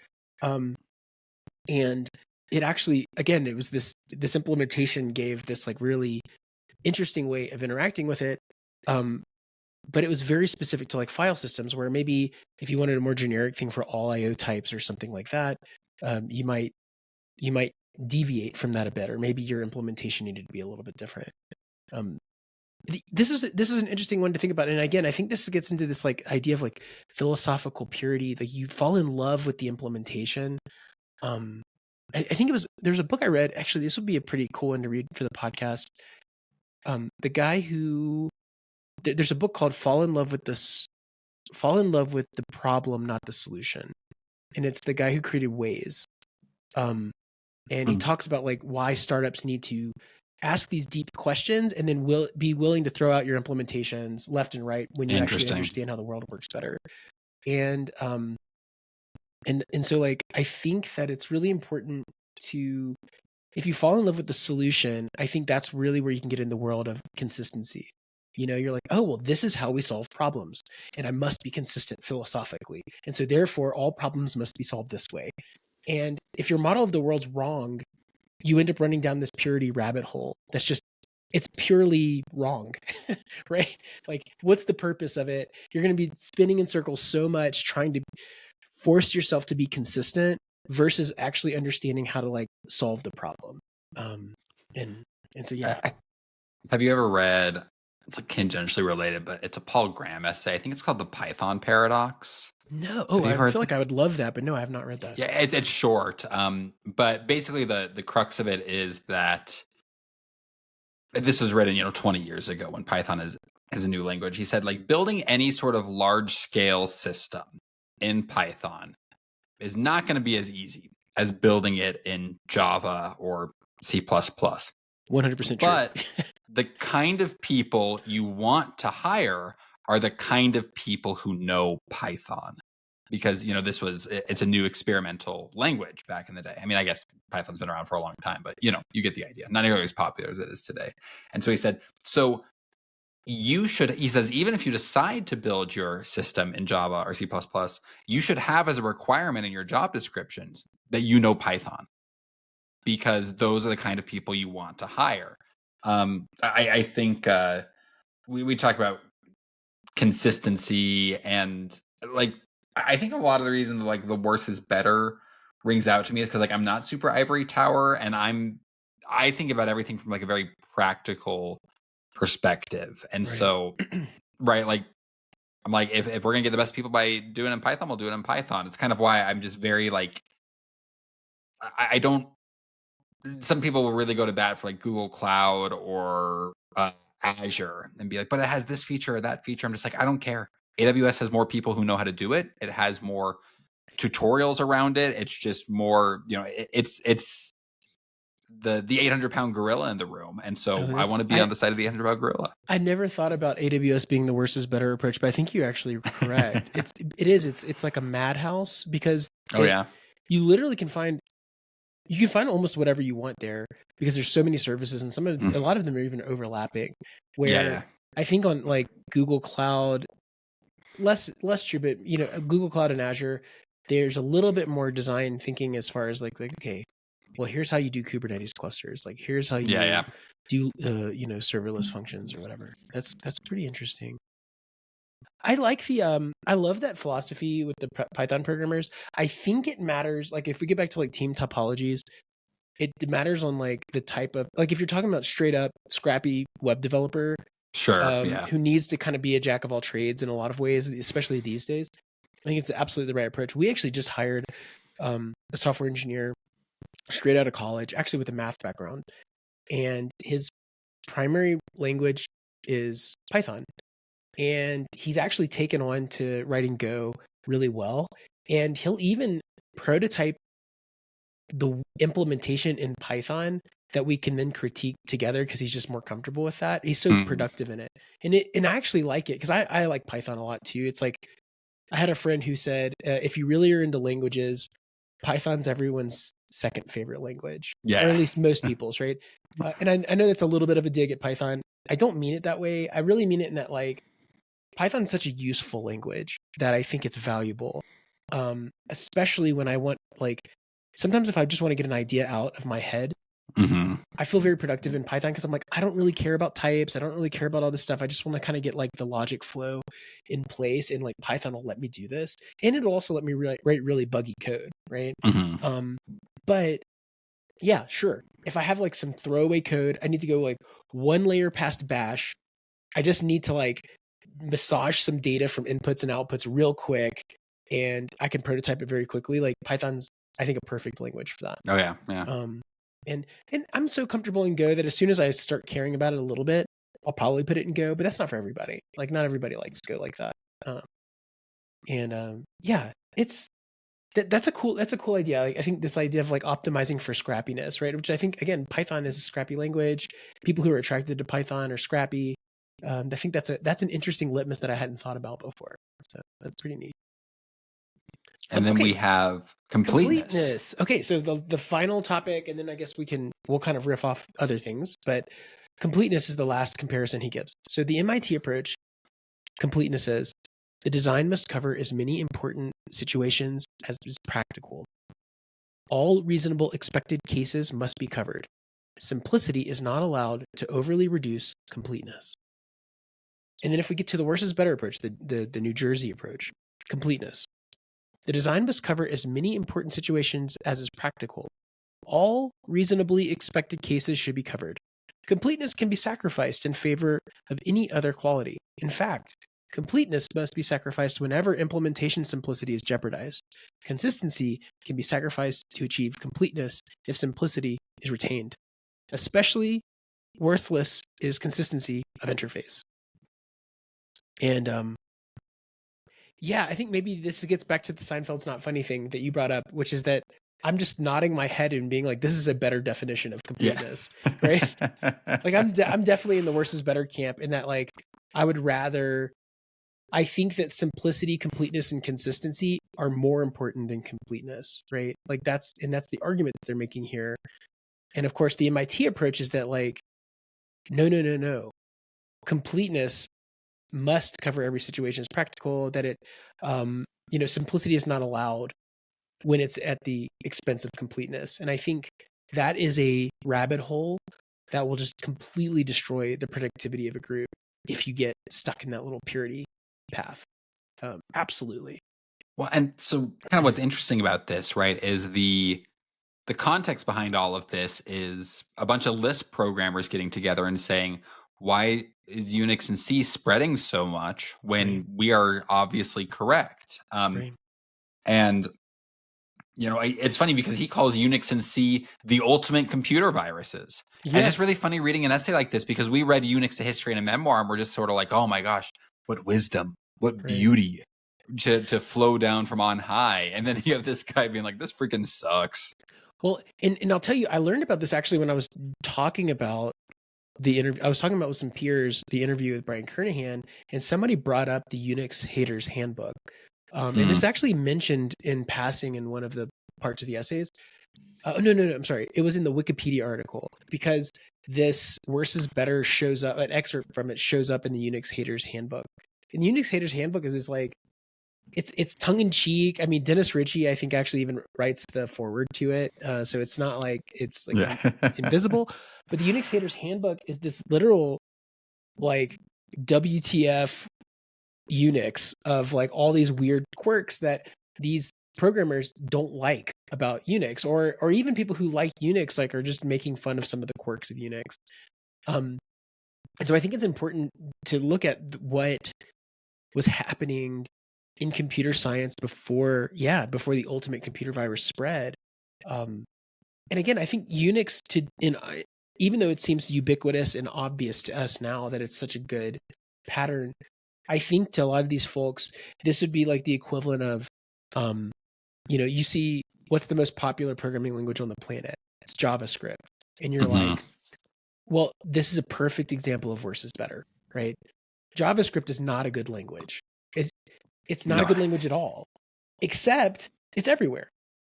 And it actually, again, it was this implementation gave this like really interesting way of interacting with it. But it was very specific to like file systems, where maybe if you wanted a more generic thing for all IO types or something like that, you might deviate from that a bit, or maybe your implementation needed to be a little bit different. This is an interesting one to think about. And again, I think this gets into this like idea of like philosophical purity. Like you fall in love with the implementation. I think there's a book I read. Actually, this would be a pretty cool one to read for the podcast. The guy who, there's a book called Fall in Love with the Problem, Not the Solution. And it's the guy who created Waze. And he talks about like why startups need to ask these deep questions and then be willing to throw out your implementations left and right when you actually understand how the world works better. And so like, I think that it's really important to, if you fall in love with the solution, I think that's really where you can get in the world of consistency. You're like, oh, well, this is how we solve problems, and I must be consistent philosophically. And so therefore all problems must be solved this way. And if your model of the world's wrong, you end up running down this purity rabbit hole. It's purely wrong, right? Like, what's the purpose of it? You're going to be spinning in circles so much trying to force yourself to be consistent versus actually understanding how to like solve the problem. And so, yeah. Have you ever read, it's like tangentially related, but it's a Paul Graham essay. I think it's called The Python Paradox. No. Oh, I feel like I would love that, but no, I have not read that. Yeah, it's short. But basically the crux of it is that this was written, 20 years ago when Python is a new language. He said, like, building any sort of large scale system in Python is not going to be as easy as building it in Java or C++. 100% true. But the kind of people you want to hire are the kind of people who know Python, because it's a new experimental language back in the day. I mean, I guess Python's been around for a long time, but you get the idea. Not nearly as popular as it is today. And so he said, he says, even if you decide to build your system in Java or C++, you should have as a requirement in your job descriptions that you know Python. because those are the kind of people you want to hire. I think we talk about consistency, and like I think a lot of the reason like the worse is better rings out to me is because like I'm not super ivory tower, and I think about everything from like a very practical perspective, and Right. so right, like I'm like if we're gonna get the best people by doing it in Python, we'll do it in Python. It's kind of why I'm just very like I don't. Some people will really go to bat for like Google Cloud or Azure and be like, but it has this feature or that feature. I'm just like, I don't care. AWS has more people who know how to do it. It has more tutorials around it. It's just more, it's the 800-pound gorilla in the room, and so I want to be on the side of the 800-pound gorilla. I never thought about AWS being the worse is better approach, but I think you're actually correct. It's like a madhouse because you literally can find almost whatever you want there because there's so many services, and a lot of them are even overlapping. Where I think on like Google Cloud, less true, but Google Cloud and Azure, there's a little bit more design thinking as far as like okay, well here's how you do Kubernetes clusters, like here's how you do serverless functions or whatever. That's pretty interesting. I like I love that philosophy with the Python programmers. I think it matters, like if we get back to like team topologies, it matters on like the type of, like if you're talking about straight up scrappy web developer, who needs to kind of be a jack of all trades in a lot of ways, especially these days, I think it's absolutely the right approach. We actually just hired a software engineer straight out of college, actually with a math background, and his primary language is Python. And he's actually taken on to writing Go really well. And he'll even prototype the implementation in Python that we can then critique together because he's just more comfortable with that. He's so productive in it. And I actually like it because I like Python a lot too. It's like, I had a friend who said, if you really are into languages, Python's everyone's second favorite language, or at least most people's, right? And I know that's a little bit of a dig at Python. I don't mean it that way. I really mean it in that like, Python's such a useful language that I think it's valuable, especially when I want, like, sometimes if I just want to get an idea out of my head, I feel very productive in Python because I'm like, I don't really care about types. I don't really care about all this stuff. I just want to kind of get like the logic flow in place, and like Python will let me do this. And it'll also let me write really buggy code, right? But yeah, sure. If I have like some throwaway code, I need to go like one layer past bash. I just need to like massage some data from inputs and outputs real quick, and I can prototype it very quickly. Like Python's, I think, a perfect language for that. And I'm so comfortable in Go that as soon as I start caring about it a little bit, I'll probably put it in Go, but that's not for everybody. Like not everybody likes Go like that. Yeah, it's that's a cool idea. Like I think this idea of like optimizing for scrappiness, right? Which I think again, Python is a scrappy language. People who are attracted to Python are scrappy. I think that's an interesting litmus that I hadn't thought about before. So that's pretty neat. And then we have completeness. Okay, so the final topic, and then I guess we'll kind of riff off other things, but completeness is the last comparison he gives. So the MIT approach, completeness is, the design must cover as many important situations as is practical. All reasonable expected cases must be covered. Simplicity is not allowed to overly reduce completeness. And then if we get to the worse is better approach, the New Jersey approach, completeness. The design must cover as many important situations as is practical. All reasonably expected cases should be covered. Completeness can be sacrificed in favor of any other quality. In fact, completeness must be sacrificed whenever implementation simplicity is jeopardized. Consistency can be sacrificed to achieve completeness if simplicity is retained. Especially worthless is consistency of interface. And yeah, I think maybe this gets back to the Seinfeld's not funny thing that you brought up, which is that I'm just nodding my head and being like, this is a better definition of completeness, right? Like I'm definitely in the worse is better camp in that, like, I think that simplicity, completeness, and consistency are more important than completeness, right? Like that's the argument that they're making here. And of course, the MIT approach is that like, no. Completeness must cover every situation as practical, that it, simplicity is not allowed when it's at the expense of completeness. And I think that is a rabbit hole that will just completely destroy the productivity of a group if you get stuck in that little purity path. Absolutely. Well, and so kind of what's interesting about this, right, is the context behind all of this is a bunch of Lisp programmers getting together and saying, why is Unix and C spreading so much when we are obviously correct? And, you know, it's funny because he calls Unix and C the ultimate computer viruses. Yes. And it's just really funny reading an essay like this because we read Unix, a history and a memoir, and we're just sort of like, oh my gosh, what wisdom, what beauty to flow down from on high. And then you have this guy being like, this freaking sucks. Well, and I'll tell you, I learned about this actually when I was talking about the interview. I was talking about with some peers, the interview with Brian Kernighan, and somebody brought up the Unix Haters Handbook. And it's actually mentioned in passing in one of the parts of the essays. No, I'm sorry. It was in the Wikipedia article because this worse is better shows up, an excerpt from it shows up in the Unix Haters Handbook. And the Unix Haters Handbook is this like, it's tongue in cheek. I mean, Dennis Ritchie, I think, actually even writes the foreword to it. So it's not like it's like invisible. But the Unix Haters Handbook is this literal like WTF Unix of like all these weird quirks that these programmers don't like about Unix, or even people who like Unix like are just making fun of some of the quirks of Unix. And so I think it's important to look at what was happening in computer science before the ultimate computer virus spread. And again, I think Unix even though it seems ubiquitous and obvious to us now that it's such a good pattern, I think to a lot of these folks, this would be like the equivalent of, you see what's the most popular programming language on the planet? It's JavaScript. And you're like, well, this is a perfect example of worse is better, right? JavaScript is not a good language. It's not a good language at all, except it's everywhere.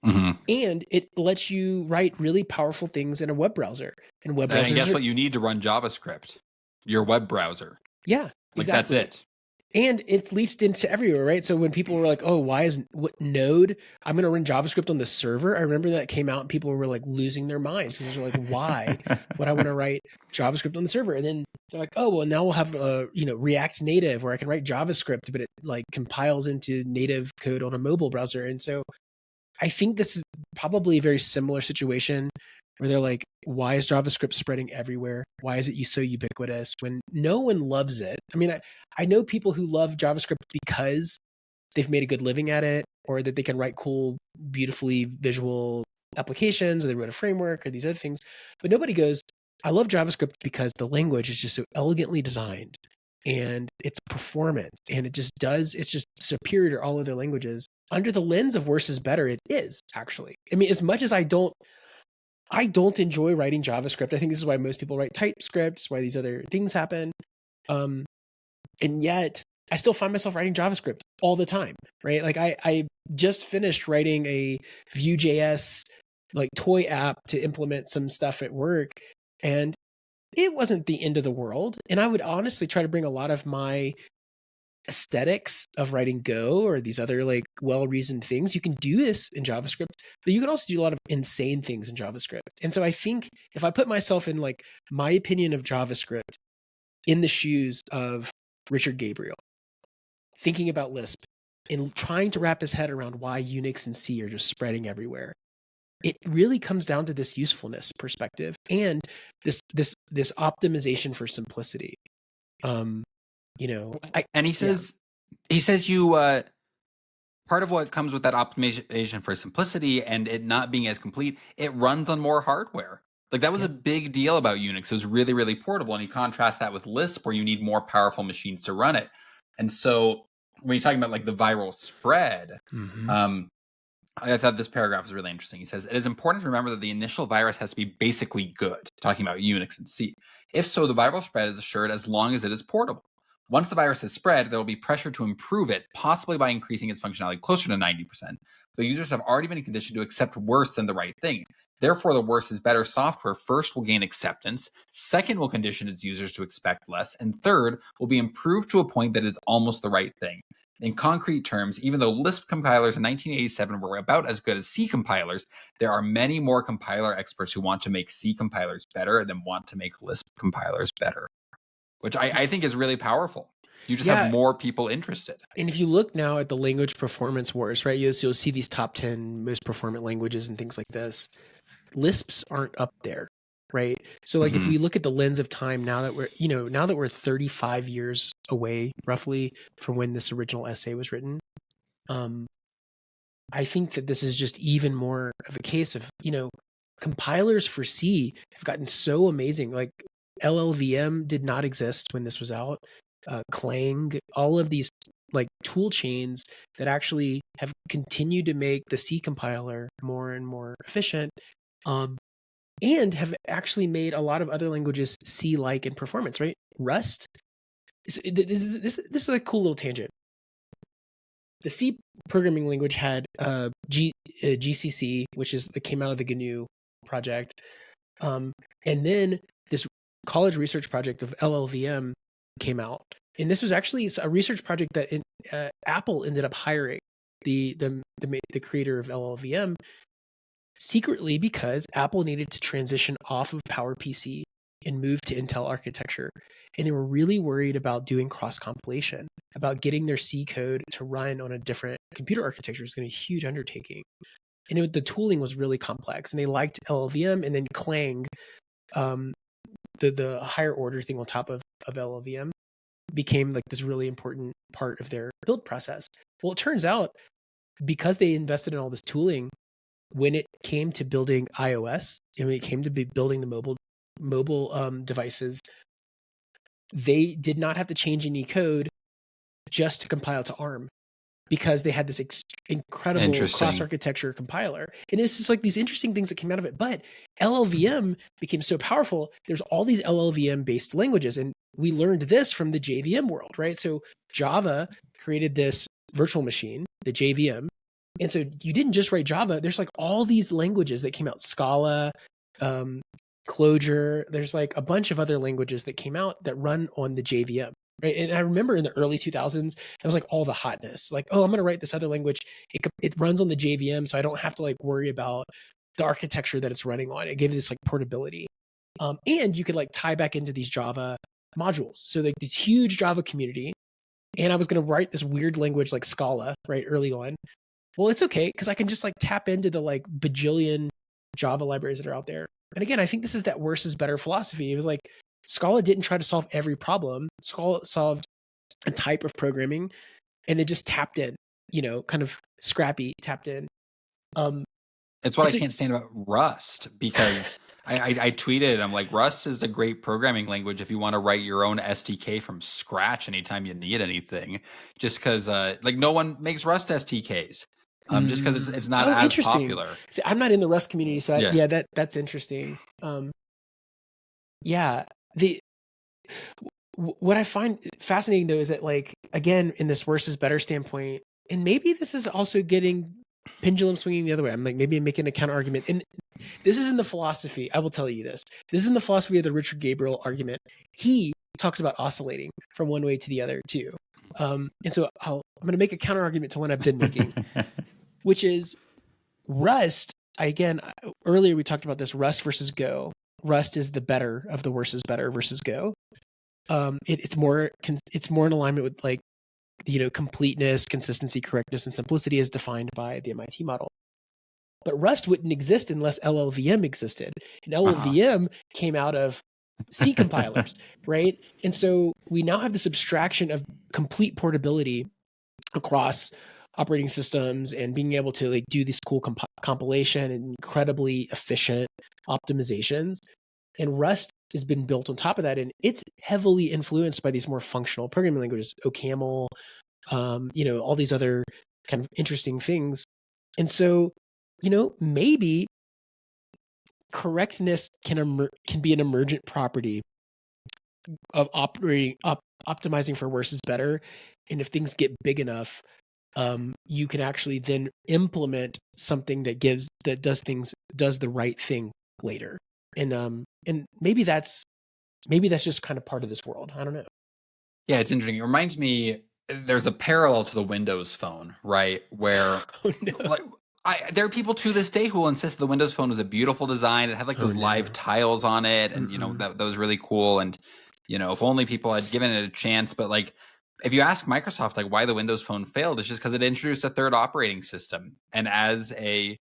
And it lets you write really powerful things in a web browser. And web browsers. And guess what you need to run JavaScript? Your web browser. Yeah, exactly. That's it. And it's leached into everywhere, right? So when people were like, oh, why is Node? I'm going to run JavaScript on the server. I remember that came out and people were like losing their minds. Because they're like, why would I want to write JavaScript on the server? And then they're like, oh, well, now we'll have React Native where I can write JavaScript, but it like compiles into native code on a mobile browser. And so I think this is probably a very similar situation where they're like, why is JavaScript spreading everywhere? Why is it so ubiquitous when no one loves it? I mean, I know people who love JavaScript because they've made a good living at it, or that they can write cool, beautifully visual applications, or they wrote a framework or these other things. But nobody goes, I love JavaScript because the language is just so elegantly designed and it's performant and it's just superior to all other languages. Under the lens of worse is better, it is actually. I mean, as much as I don't enjoy writing JavaScript. I think this is why most people write TypeScript, why these other things happen. And yet I still find myself writing JavaScript all the time, right? Like I just finished writing a Vue.js like toy app to implement some stuff at work. And it wasn't the end of the world. And I would honestly try to bring a lot of my aesthetics of writing Go or these other like well-reasoned things. You can do this in JavaScript, but you can also do a lot of insane things in JavaScript. And so I think if I put myself in like my opinion of JavaScript in the shoes of Richard Gabriel, thinking about Lisp and trying to wrap his head around why Unix and C are just spreading everywhere, it really comes down to this usefulness perspective and this optimization for simplicity. And he says you part of what comes with that optimization for simplicity and it not being as complete, it runs on more hardware. Like that was a big deal about Unix. It was really, really portable. And you contrast that with Lisp where you need more powerful machines to run it. And so when you're talking about like the viral spread, I thought this paragraph was really interesting. He says, it is important to remember that the initial virus has to be basically good, talking about Unix and C. If so, the viral spread is assured as long as it is portable. Once the virus has spread, there will be pressure to improve it, possibly by increasing its functionality closer to 90%. The users have already been conditioned to accept worse than the right thing. Therefore, the worse is better software first will gain acceptance, second will condition its users to expect less, and third will be improved to a point that is almost the right thing. In concrete terms, even though Lisp compilers in 1987 were about as good as C compilers, there are many more compiler experts who want to make C compilers better than want to make Lisp compilers better, which I think is really powerful. You just have more people interested. And if you look now at the language performance wars, right, you'll see these top 10 most performant languages and things like this. Lisps aren't up there, right? So like if we look at the lens of time now that we're 35 years away roughly from when this original essay was written, I think that this is just even more of a case of, compilers for C have gotten so amazing. Like LLVM did not exist when this was out. Clang, all of these like tool chains that actually have continued to make the C compiler more and more efficient, and have actually made a lot of other languages C-like in performance, right? Rust. This is a cool little tangent. The C programming language had GCC, which came out of the GNU project, and then this college research project of LLVM came out, and this was actually a research project that Apple ended up hiring the creator of LLVM secretly because Apple needed to transition off of PowerPC and move to Intel architecture, and they were really worried about doing cross compilation, about getting their C code to run on a different computer architecture. It was going to be a huge undertaking, and the tooling was really complex, and they liked LLVM, and then Clang, the higher order thing on top of LLVM, became like this really important part of their build process. Well, it turns out because they invested in all this tooling, when it came to building iOS and when it came to building the mobile devices, they did not have to change any code just to compile to ARM because they had this incredible cross-architecture compiler. And it's just like these interesting things that came out of it. But LLVM became so powerful. There's all these LLVM-based languages. And we learned this from the JVM world, right? So Java created this virtual machine, the JVM. And so you didn't just write Java. There's like all these languages that came out, Scala, Clojure. There's like a bunch of other languages that came out that run on the JVM. Right. And I remember in the early 2000s, that was like all the hotness. Like, oh, I'm going to write this other language. It runs on the JVM, so I don't have to like worry about the architecture that it's running on. It gave this like portability. And you could like tie back into these Java modules. So like this huge Java community. And I was going to write this weird language like Scala, right, early on. Well, it's okay because I can just like tap into the like bajillion Java libraries that are out there. And again, I think this is that worse is better philosophy. It was like, Scala didn't try to solve every problem. Scala solved a type of programming, and it just tapped in, kind of scrappy, tapped in. It's what I can't stand about Rust, because I tweeted, I'm like, Rust is the great programming language if you want to write your own SDK from scratch anytime you need anything. Just because like no one makes Rust SDKs. Just because it's not as popular. See, I'm not in the Rust community, so that's interesting. What I find fascinating though is that, like, again, in this worse is better standpoint, and maybe this is also getting pendulum swinging the other way. I'm like, maybe I'm making a counter argument, and this is in the philosophy. I will tell you this. This is in the philosophy of the Richard Gabriel argument. He talks about oscillating from one way to the other too. And so I'm going to make a counter argument to one I've been making, which is Rust. Again, earlier we talked about this, Rust versus Go. Rust is the better of the worse is better versus Go. It's more in alignment with, like, completeness, consistency, correctness, and simplicity as defined by the MIT model. But Rust wouldn't exist unless LLVM existed, and LLVM came out of C compilers, right? And so we now have this abstraction of complete portability across operating systems and being able to like do this cool compilation and incredibly efficient optimizations. And Rust has been built on top of that, and it's heavily influenced by these more functional programming languages, OCaml, all these other kind of interesting things. And so, maybe correctness can be an emergent property of optimizing for worse is better. And if things get big enough, you can actually then implement something that does the right thing later. And maybe that's just kind of part of this world. I don't know. Yeah, it's interesting. It reminds me there's a parallel to the Windows Phone, right? Where Oh no. like there are people to this day who will insist the Windows Phone was a beautiful design. It had like Oh those live no. tiles on it, and Mm-mm. that was really cool. And if only people had given it a chance. But like, if you ask Microsoft like why the Windows Phone failed, it's just because it introduced a third operating system. And as an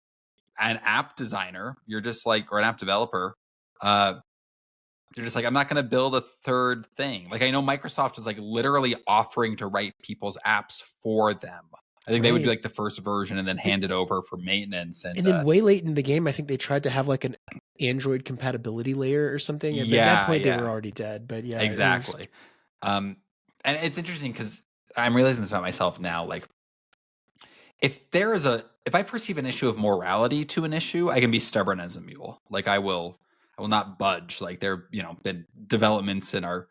app designer, you're just like, or an app developer, you're just like, I'm not going to build a third thing. Like, I know Microsoft is like literally offering to write people's apps for them. I think they would do Right. like the first version and then hand it over for maintenance. And then way late in the game, I think they tried to have like an Android compatibility layer or something. At that point, they were already dead. But yeah, exactly. And it's interesting because I'm realizing this about myself now. Like, if I perceive an issue of morality to an issue, I can be stubborn as a mule. Like, I will not budge. Like, there been developments in our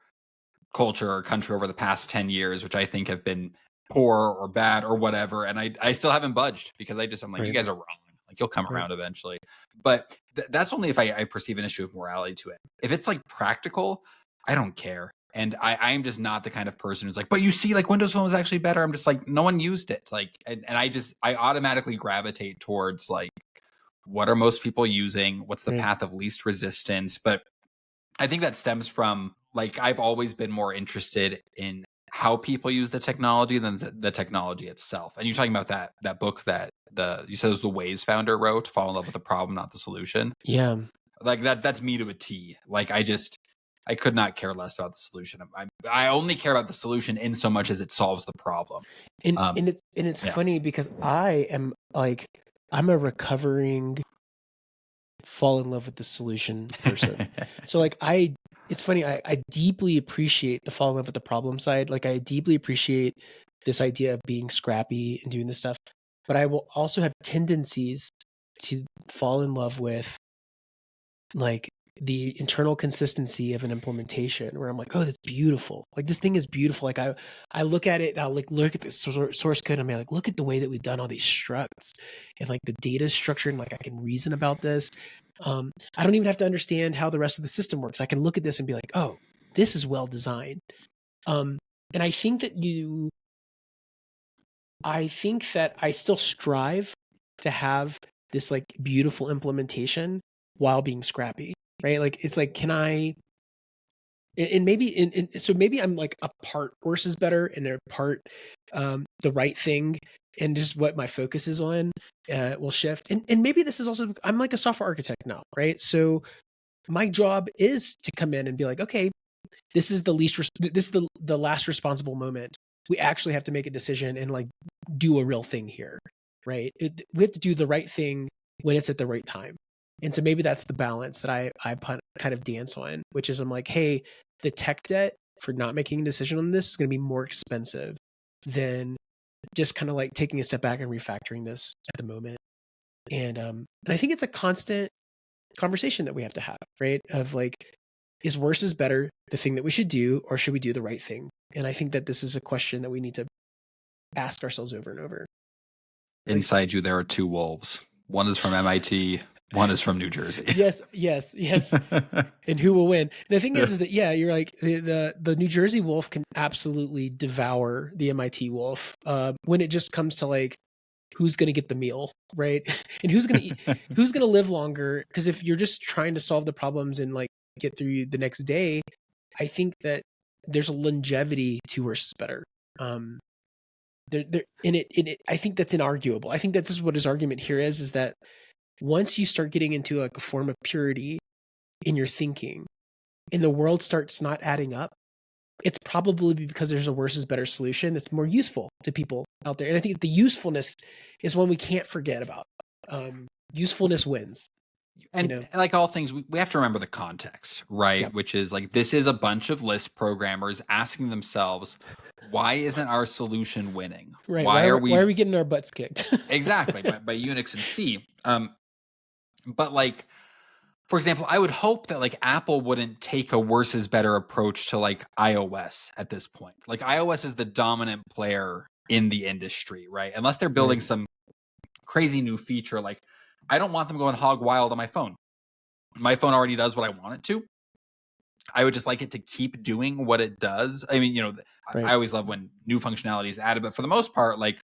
culture or country over the past 10 years, which I think have been poor or bad or whatever. And I still haven't budged because I'm like, you guys are wrong. Like, you'll come around eventually. But that's only if I perceive an issue of morality to it. If it's like practical, I don't care. And I am just not the kind of person who's like, but you see, like Windows Phone was actually better. I'm just like, no one used it. Like, and I automatically gravitate towards like, what are most people using? What's the path of least resistance? But I think that stems from like, I've always been more interested in how people use the technology than the technology itself. And you're talking about that book that you said it was the Waze founder wrote, Fall in Love with the Problem, Not the Solution. Yeah. Like that's me to a T. Like I could not care less about the solution. I only care about the solution in so much as it solves the problem. And it's funny because I am like, I'm a recovering fall in love with the solution person. So like it's funny, I deeply appreciate the fall in love with the problem side. Like I deeply appreciate this idea of being scrappy and doing this stuff. But I will also have tendencies to fall in love with like the internal consistency of an implementation where I'm like, oh, that's beautiful. Like this thing is beautiful. Like I look at it and I'll like look at the source code and I'm like, look at the way that we've done all these structs and like the data is structured and like I can reason about this. I don't even have to understand how the rest of the system works. I can look at this and be like, oh, this is well designed. And I think that I still strive to have this like beautiful implementation while being scrappy, right? Like it's like, can I, and maybe, so maybe I'm like a part worse is better and a part the right thing and just what my focus is on will shift. And maybe this is also, I'm like a software architect now, right? So my job is to come in and be like, okay, this is the last responsible moment. We actually have to make a decision and like do a real thing here, right? We have to do the right thing when it's at the right time. And so maybe that's the balance that I kind of dance on, which is I'm like, hey, the tech debt for not making a decision on this is going to be more expensive than just kind of like taking a step back and refactoring this at the moment. And I think it's a constant conversation that we have to have, right? Of like, is worse is better the thing that we should do, or should we do the right thing? And I think that this is a question that we need to ask ourselves over and over. Inside you, there are two wolves. One is from MIT. One is from New Jersey. Yes. And who will win? And the thing is that, yeah, you're like the New Jersey wolf can absolutely devour the MIT wolf when it just comes to like, who's going to get the meal, right? And who's going to eat, who's going to live longer? Because if you're just trying to solve the problems and like get through the next day, I think that there's a longevity to worse is better. I think that's inarguable. I think that's what his argument here is that once you start getting into like a form of purity in your thinking and the world starts not adding up, it's probably because there's a worse is better solution that's more useful to people out there. And I think the usefulness is one we can't forget about. Usefulness wins. And like all things, we have to remember the context, right? Yep. Which is like, this is a bunch of Lisp programmers asking themselves, why isn't our solution winning? Right. Why are we getting our butts kicked? Exactly. by Unix and C. But like, for example, I would hope that like Apple wouldn't take a worse is better approach to like iOS at this point. Like iOS is the dominant player in the industry, right? Unless they're building some crazy new feature. Like, I don't want them going hog wild on my phone. My phone already does what I want it to. I would just like it to keep doing what it does. I mean, Right. I always love when new functionality is added, but for the most part, like,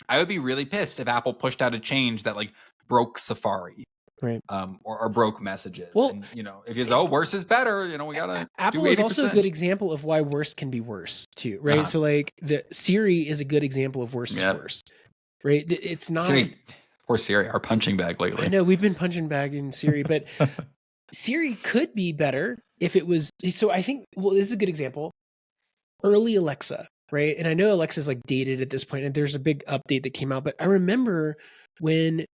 I would be really pissed if Apple pushed out a change that like broke Safari, Right. or broke messages. Well, And if you say, worse is better, we gotta do Apple is also a 80%. good example of why worse can be worse too, right? Uh-huh. So like the Siri is a good example of worse is worse, right? It's not Siri. Poor Siri, our punching bag lately. I know we've been punching bag in Siri, but Siri could be better if it was. So I think, well, this is a good example. Early Alexa, right? And I know Alexa's like dated at this point, and there's a big update that came out, but I remember when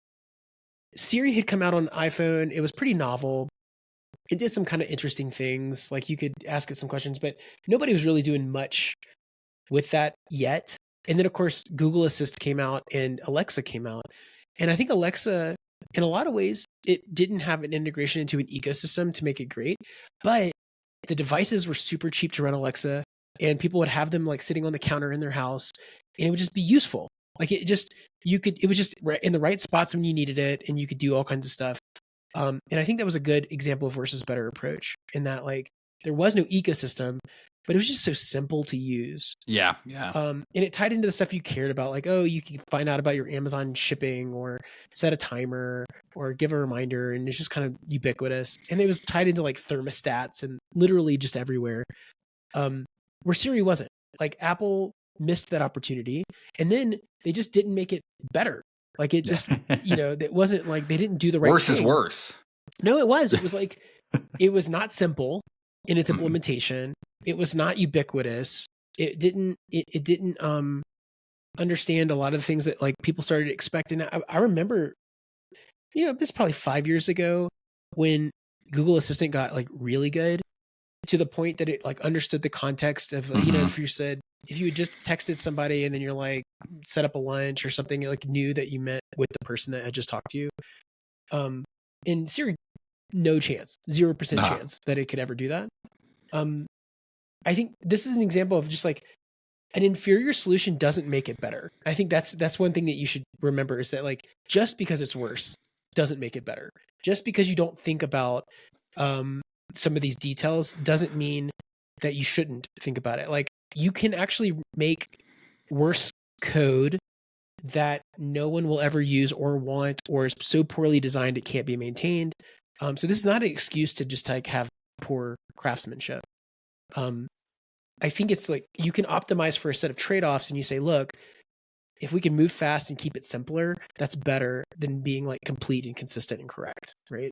Siri had come out on iPhone, it was pretty novel. It did some kind of interesting things. Like you could ask it some questions, but nobody was really doing much with that yet. And then, of course, Google Assist came out and Alexa came out. And I think Alexa, in a lot of ways, it didn't have an integration into an ecosystem to make it great, but the devices were super cheap to run Alexa, and people would have them like sitting on the counter in their house, and it would just be useful. Like it was just in the right spots when you needed it, and you could do all kinds of stuff. And I think that was a good example of versus better approach in that like there was no ecosystem, but it was just so simple to use. Yeah. And it tied into the stuff you cared about, like, oh, you can find out about your Amazon shipping or set a timer or give a reminder. And it's just kind of ubiquitous. And it was tied into like thermostats and literally just everywhere. Where Siri wasn't. Like Apple missed that opportunity. And then they just didn't make it better. Like it just, it wasn't like they didn't do the right worse thing. Is worse. No, it was. It was like, it was not simple in its implementation. It was not ubiquitous. It didn't understand a lot of the things that like people started expecting. I remember, this is probably 5 years ago when Google Assistant got like really good to the point that it like understood the context of, if you had just texted somebody and then you're like set up a lunch or something, it like knew that you met with the person that had just talked to you. In Siri, no chance, 0% chance that it could ever do that. I think this is an example of just like an inferior solution doesn't make it better. I think that's one thing that you should remember is that like just because it's worse doesn't make it better. Just because you don't think about some of these details doesn't mean that you shouldn't think about it. Like you can actually make worse code that no one will ever use or want, or is so poorly designed it can't be maintained. So this is not an excuse to just like have poor craftsmanship. I think it's like you can optimize for a set of trade-offs and you say, look, if we can move fast and keep it simpler, that's better than being like complete and consistent and correct, right?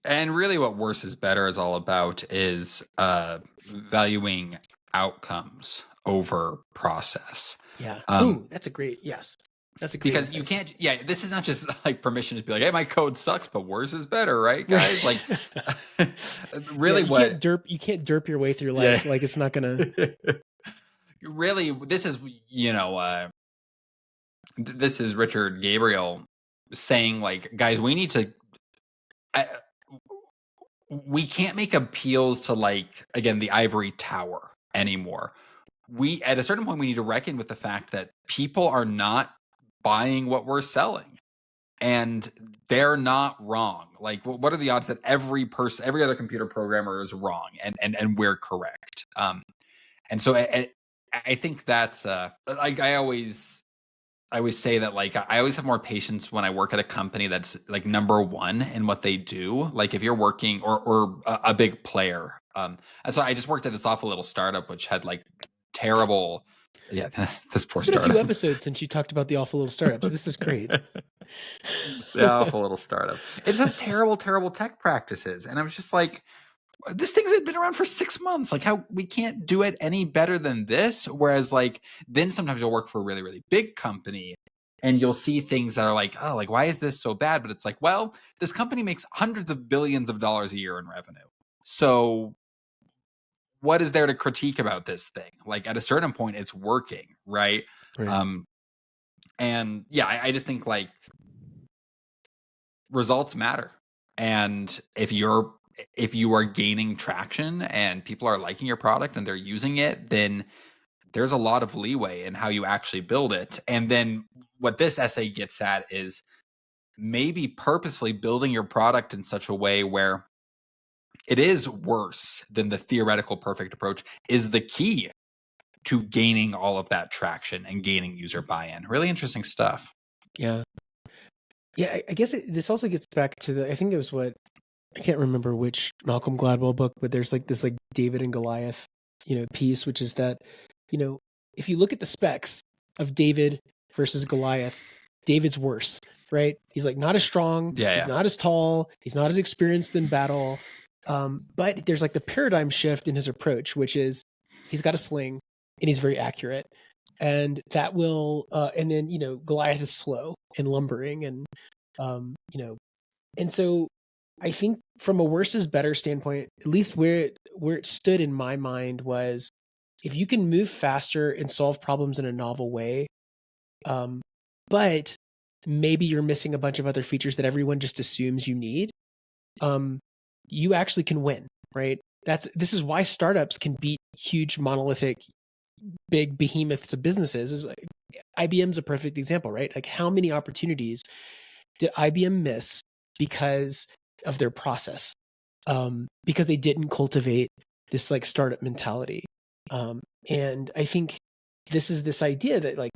And really what worse is better is all about is valuing outcomes over process. Yeah. That's a great, yes. That's a great because you can't, this is not just like permission to be like, hey, my code sucks, but worse is better, right, guys? Like, really, you can't derp your way through life. Like, it's not gonna. Really, this is this is Richard Gabriel saying, like, guys, we need to. We can't make appeals to like again the ivory tower anymore. We at a certain point we need to reckon with the fact that people are not buying what we're selling, and they're not wrong. Like, what are the odds that every other computer programmer is wrong and we're correct? And so I think that's like I always say that like I always have more patience when I work at a company that's like number one in what they do. Like if you're working or a big player. And so I just worked at this awful little startup which had like terrible. Yeah, this poor startup. It's been a few episodes since you talked about the awful little startups. This is great. The awful little startup. It's a terrible, terrible tech practices. And I was just like, this thing's been around for 6 months. Like how we can't do it any better than this. Whereas like, then sometimes you'll work for a really, really big company and you'll see things that are like, oh, like, why is this so bad? But it's like, well, this company makes hundreds of billions of dollars a year in revenue. So what is there to critique about this thing? Like at a certain point, it's working, right? And yeah, I just think like results matter. And if you are gaining traction and people are liking your product and they're using it, then there's a lot of leeway in how you actually build it. And then what this essay gets at is maybe purposefully building your product in such a way where it is worse than the theoretical perfect approach is the key to gaining all of that traction and gaining user buy-in. Really interesting stuff. Yeah. Yeah, I guess this also gets back to I think it was I can't remember which Malcolm Gladwell book, but there's like this like David and Goliath, piece, which is that, if you look at the specs of David versus Goliath, David's worse, right? He's like not as strong, he's not as tall, he's not as experienced in battle. But there's like the paradigm shift in his approach, which is he's got a sling and he's very accurate. And that will, and then, Goliath is slow and lumbering and so I think from a worse is better standpoint, at least where it stood in my mind was if you can move faster and solve problems in a novel way, but maybe you're missing a bunch of other features that everyone just assumes you need, you actually can win, right? This is why startups can beat huge monolithic big behemoths of businesses. Is like, IBM's a perfect example, right? Like how many opportunities did IBM miss because of their process, because they didn't cultivate this like startup mentality. And I think this is this idea that like,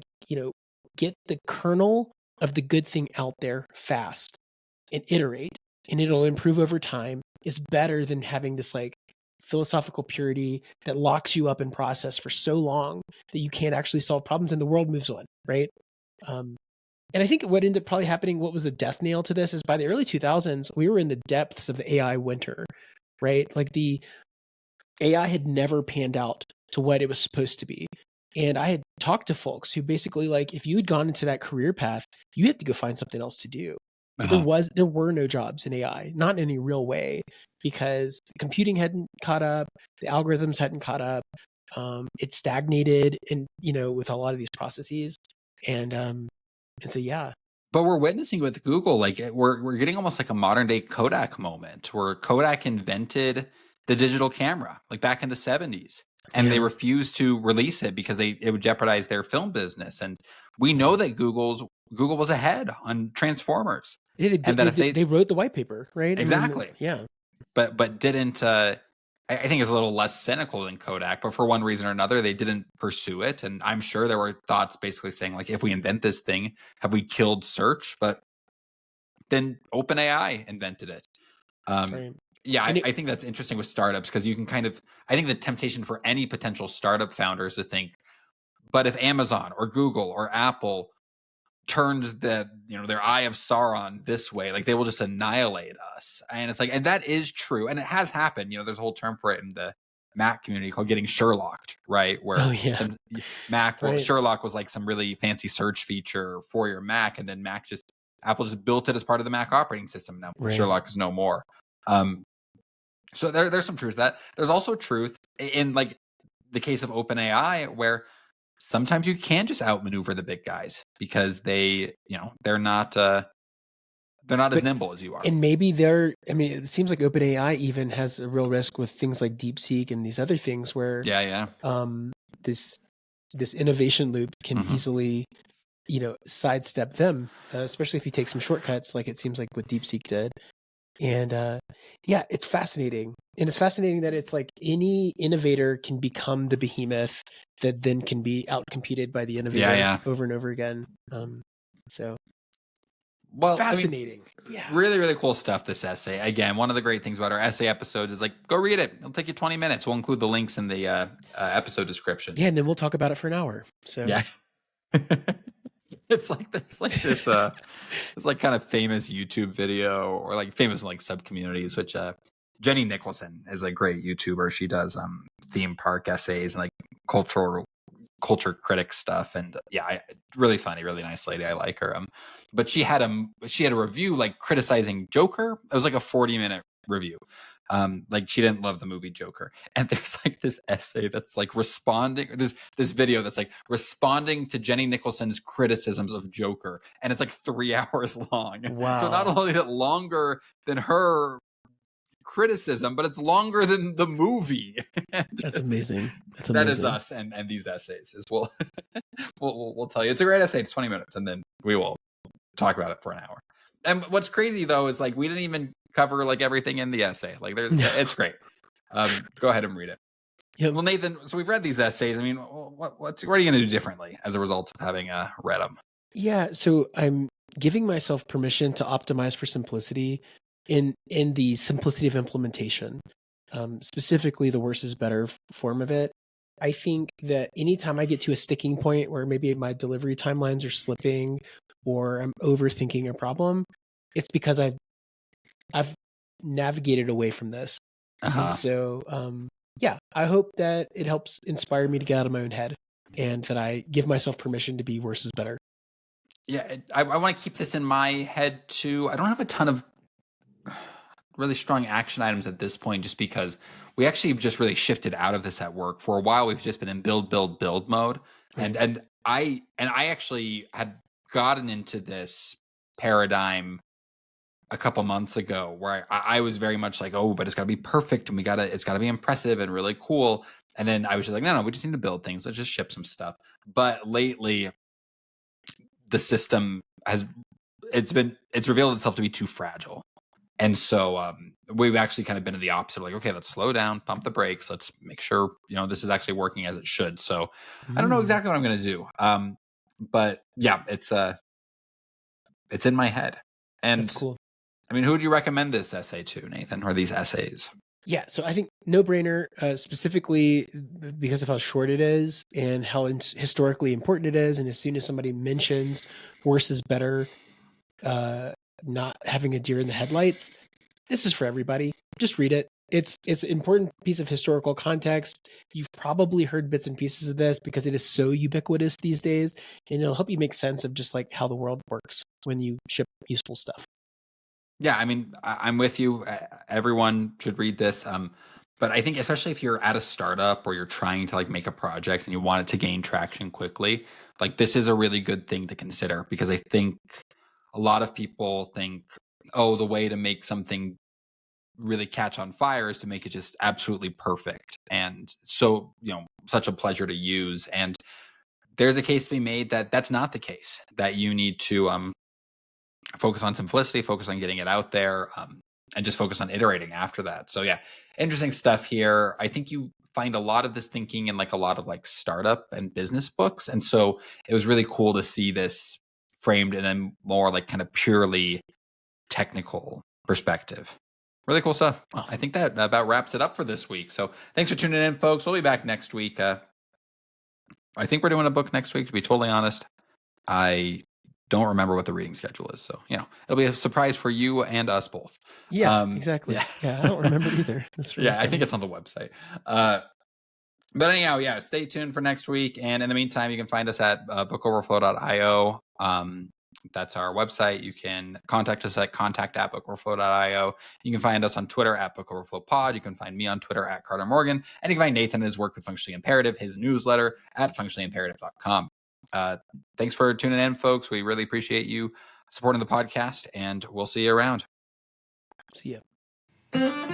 get the kernel of the good thing out there fast and iterate, and it'll improve over time is better than having this like philosophical purity that locks you up in process for so long that you can't actually solve problems and the world moves on, right? And I think what ended up probably happening, what was the death nail to this, is by the early 2000s, we were in the depths of the AI winter, right? Like the AI had never panned out to what it was supposed to be. And I had talked to folks who basically like, if you had gone into that career path, you had to go find something else to do. There were no jobs in AI, not in any real way, because computing hadn't caught up, the algorithms hadn't caught up, it stagnated, and with a lot of these processes, and so yeah. But we're witnessing with Google, like we're getting almost like a modern day Kodak moment, where Kodak invented the digital camera, like back in the 70s, and they refused to release it because it would jeopardize their film business. And we know that Google was ahead on Transformers, and that if they wrote the white paper, right? Exactly. I mean, but didn't. I think it's a little less cynical than Kodak, but for one reason or another, they didn't pursue it. And I'm sure there were thoughts basically saying, like, if we invent this thing, have we killed search? But then OpenAI invented it. right. Yeah, I think that's interesting with startups because you can I think the temptation for any potential startup founder is to think, but if Amazon or Google or Apple turns their eye of Sauron this way, like they will just annihilate us. And it's like, and that is true, and it has happened. There's a whole term for it in the Mac community called getting Sherlocked, right? Where some Mac Sherlock was like some really fancy search feature for your Mac, and then Apple just built it as part of the Mac operating system. Now Sherlock is no more. So there's some truth to that. There's also truth in like the case of OpenAI, where sometimes you can just outmaneuver the big guys because they're not as nimble as you are. And maybe it seems like OpenAI even has a real risk with things like DeepSeek and these other things where this innovation loop can easily sidestep them, especially if you take some shortcuts like it seems like what DeepSeek did. And it's fascinating. And it's fascinating that it's like any innovator can become the behemoth that then can be outcompeted by the innovator over and over again. Fascinating. Really, really cool stuff, this essay. Again, one of the great things about our essay episodes is like, go read it. It'll take you 20 minutes. We'll include the links in the episode description. Yeah, and then we'll talk about it for an hour. So yeah. It's like there's like this this like kind of famous YouTube video, or like famous like sub communities, which Jenny Nicholson is a great YouTuber. She does theme park essays and like culture critic stuff, and really funny, really nice lady. I like her. But she had a review like criticizing Joker. It was like a 40-minute review. Like she didn't love the movie Joker, and there's like this essay that's like responding, this video that's like responding to Jenny Nicholson's criticisms of Joker, and it's like 3 hours long. Wow. So not only is it longer than her criticism, but it's longer than the movie. That's amazing. That is us and these essays as well. We'll tell you it's a great essay. It's 20 minutes, and then we will talk about it for an hour. And what's crazy though is like we didn't even cover like everything in the essay. Like it's great. Go ahead and read it. Yep. Well, Nathan, so we've read these essays. I mean, what are you going to do differently as a result of having read them? Yeah, so I'm giving myself permission to optimize for simplicity in the simplicity of implementation, specifically the worse is better form of it. I think that anytime I get to a sticking point where maybe my delivery timelines are slipping or I'm overthinking a problem, it's because I've navigated away from this. And so, yeah, I hope that it helps inspire me to get out of my own head and that I give myself permission to be worse is better. Yeah, I want to keep this in my head too. I don't have a ton of really strong action items at this point, just because we actually just really shifted out of this at work. For a while, we've just been in build mode, Right. and I actually had gotten into this paradigm a couple months ago where I was very much like, oh, but it's got to be perfect and it's got to be impressive and really cool. And then I was just like, no, we just need to build things. Let's just ship some stuff. But lately, the system it's revealed itself to be too fragile. And so we've actually kind of been in the opposite, like, okay, let's slow down, pump the brakes. Let's make sure, this is actually working as it should. So I don't know exactly what I'm going to do. But yeah, it's in my head. And that's cool. I mean, who would you recommend this essay to, Nathan, or these essays? Yeah, so I think no brainer, specifically because of how short it is and how historically important it is. And as soon as somebody mentions worse is better, not having a deer in the headlights, this is for everybody. Just read it. It's an important piece of historical context. You've probably heard bits and pieces of this because it is so ubiquitous these days, and it'll help you make sense of just like how the world works when you ship useful stuff. Yeah, I mean, I'm with you. Everyone should read this. But I think especially if you're at a startup or you're trying to like make a project and you want it to gain traction quickly, like this is a really good thing to consider, because I think a lot of people think, oh, the way to make something really catch on fire is to make it just absolutely perfect. And so, such a pleasure to use. And there's a case to be made that that's not the case, that you need to focus on simplicity, focus on getting it out there, and just focus on iterating after that. So yeah, interesting stuff here. I think you find a lot of this thinking in like a lot of like startup and business books. And so it was really cool to see this framed in a more like kind of purely technical perspective. Really cool stuff. Well, I think that about wraps it up for this week. So thanks for tuning in, folks. We'll be back next week. I think we're doing a book next week, to be totally honest. I don't remember what the reading schedule is. So, it'll be a surprise for you and us both. Yeah, exactly. Yeah, I don't remember either. That's really funny. I think it's on the website. But anyhow, yeah, stay tuned for next week. And in the meantime, you can find us at bookoverflow.io. That's our website. You can contact us at contact@bookoverflow.io. You can find us on Twitter at bookoverflowpod. You can find me on Twitter at Carter Morgan. And you can find Nathan and his work with Functionally Imperative, his newsletter at functionallyimperative.com. Thanks for tuning in, folks. We really appreciate you supporting the podcast, and we'll see you around. See ya.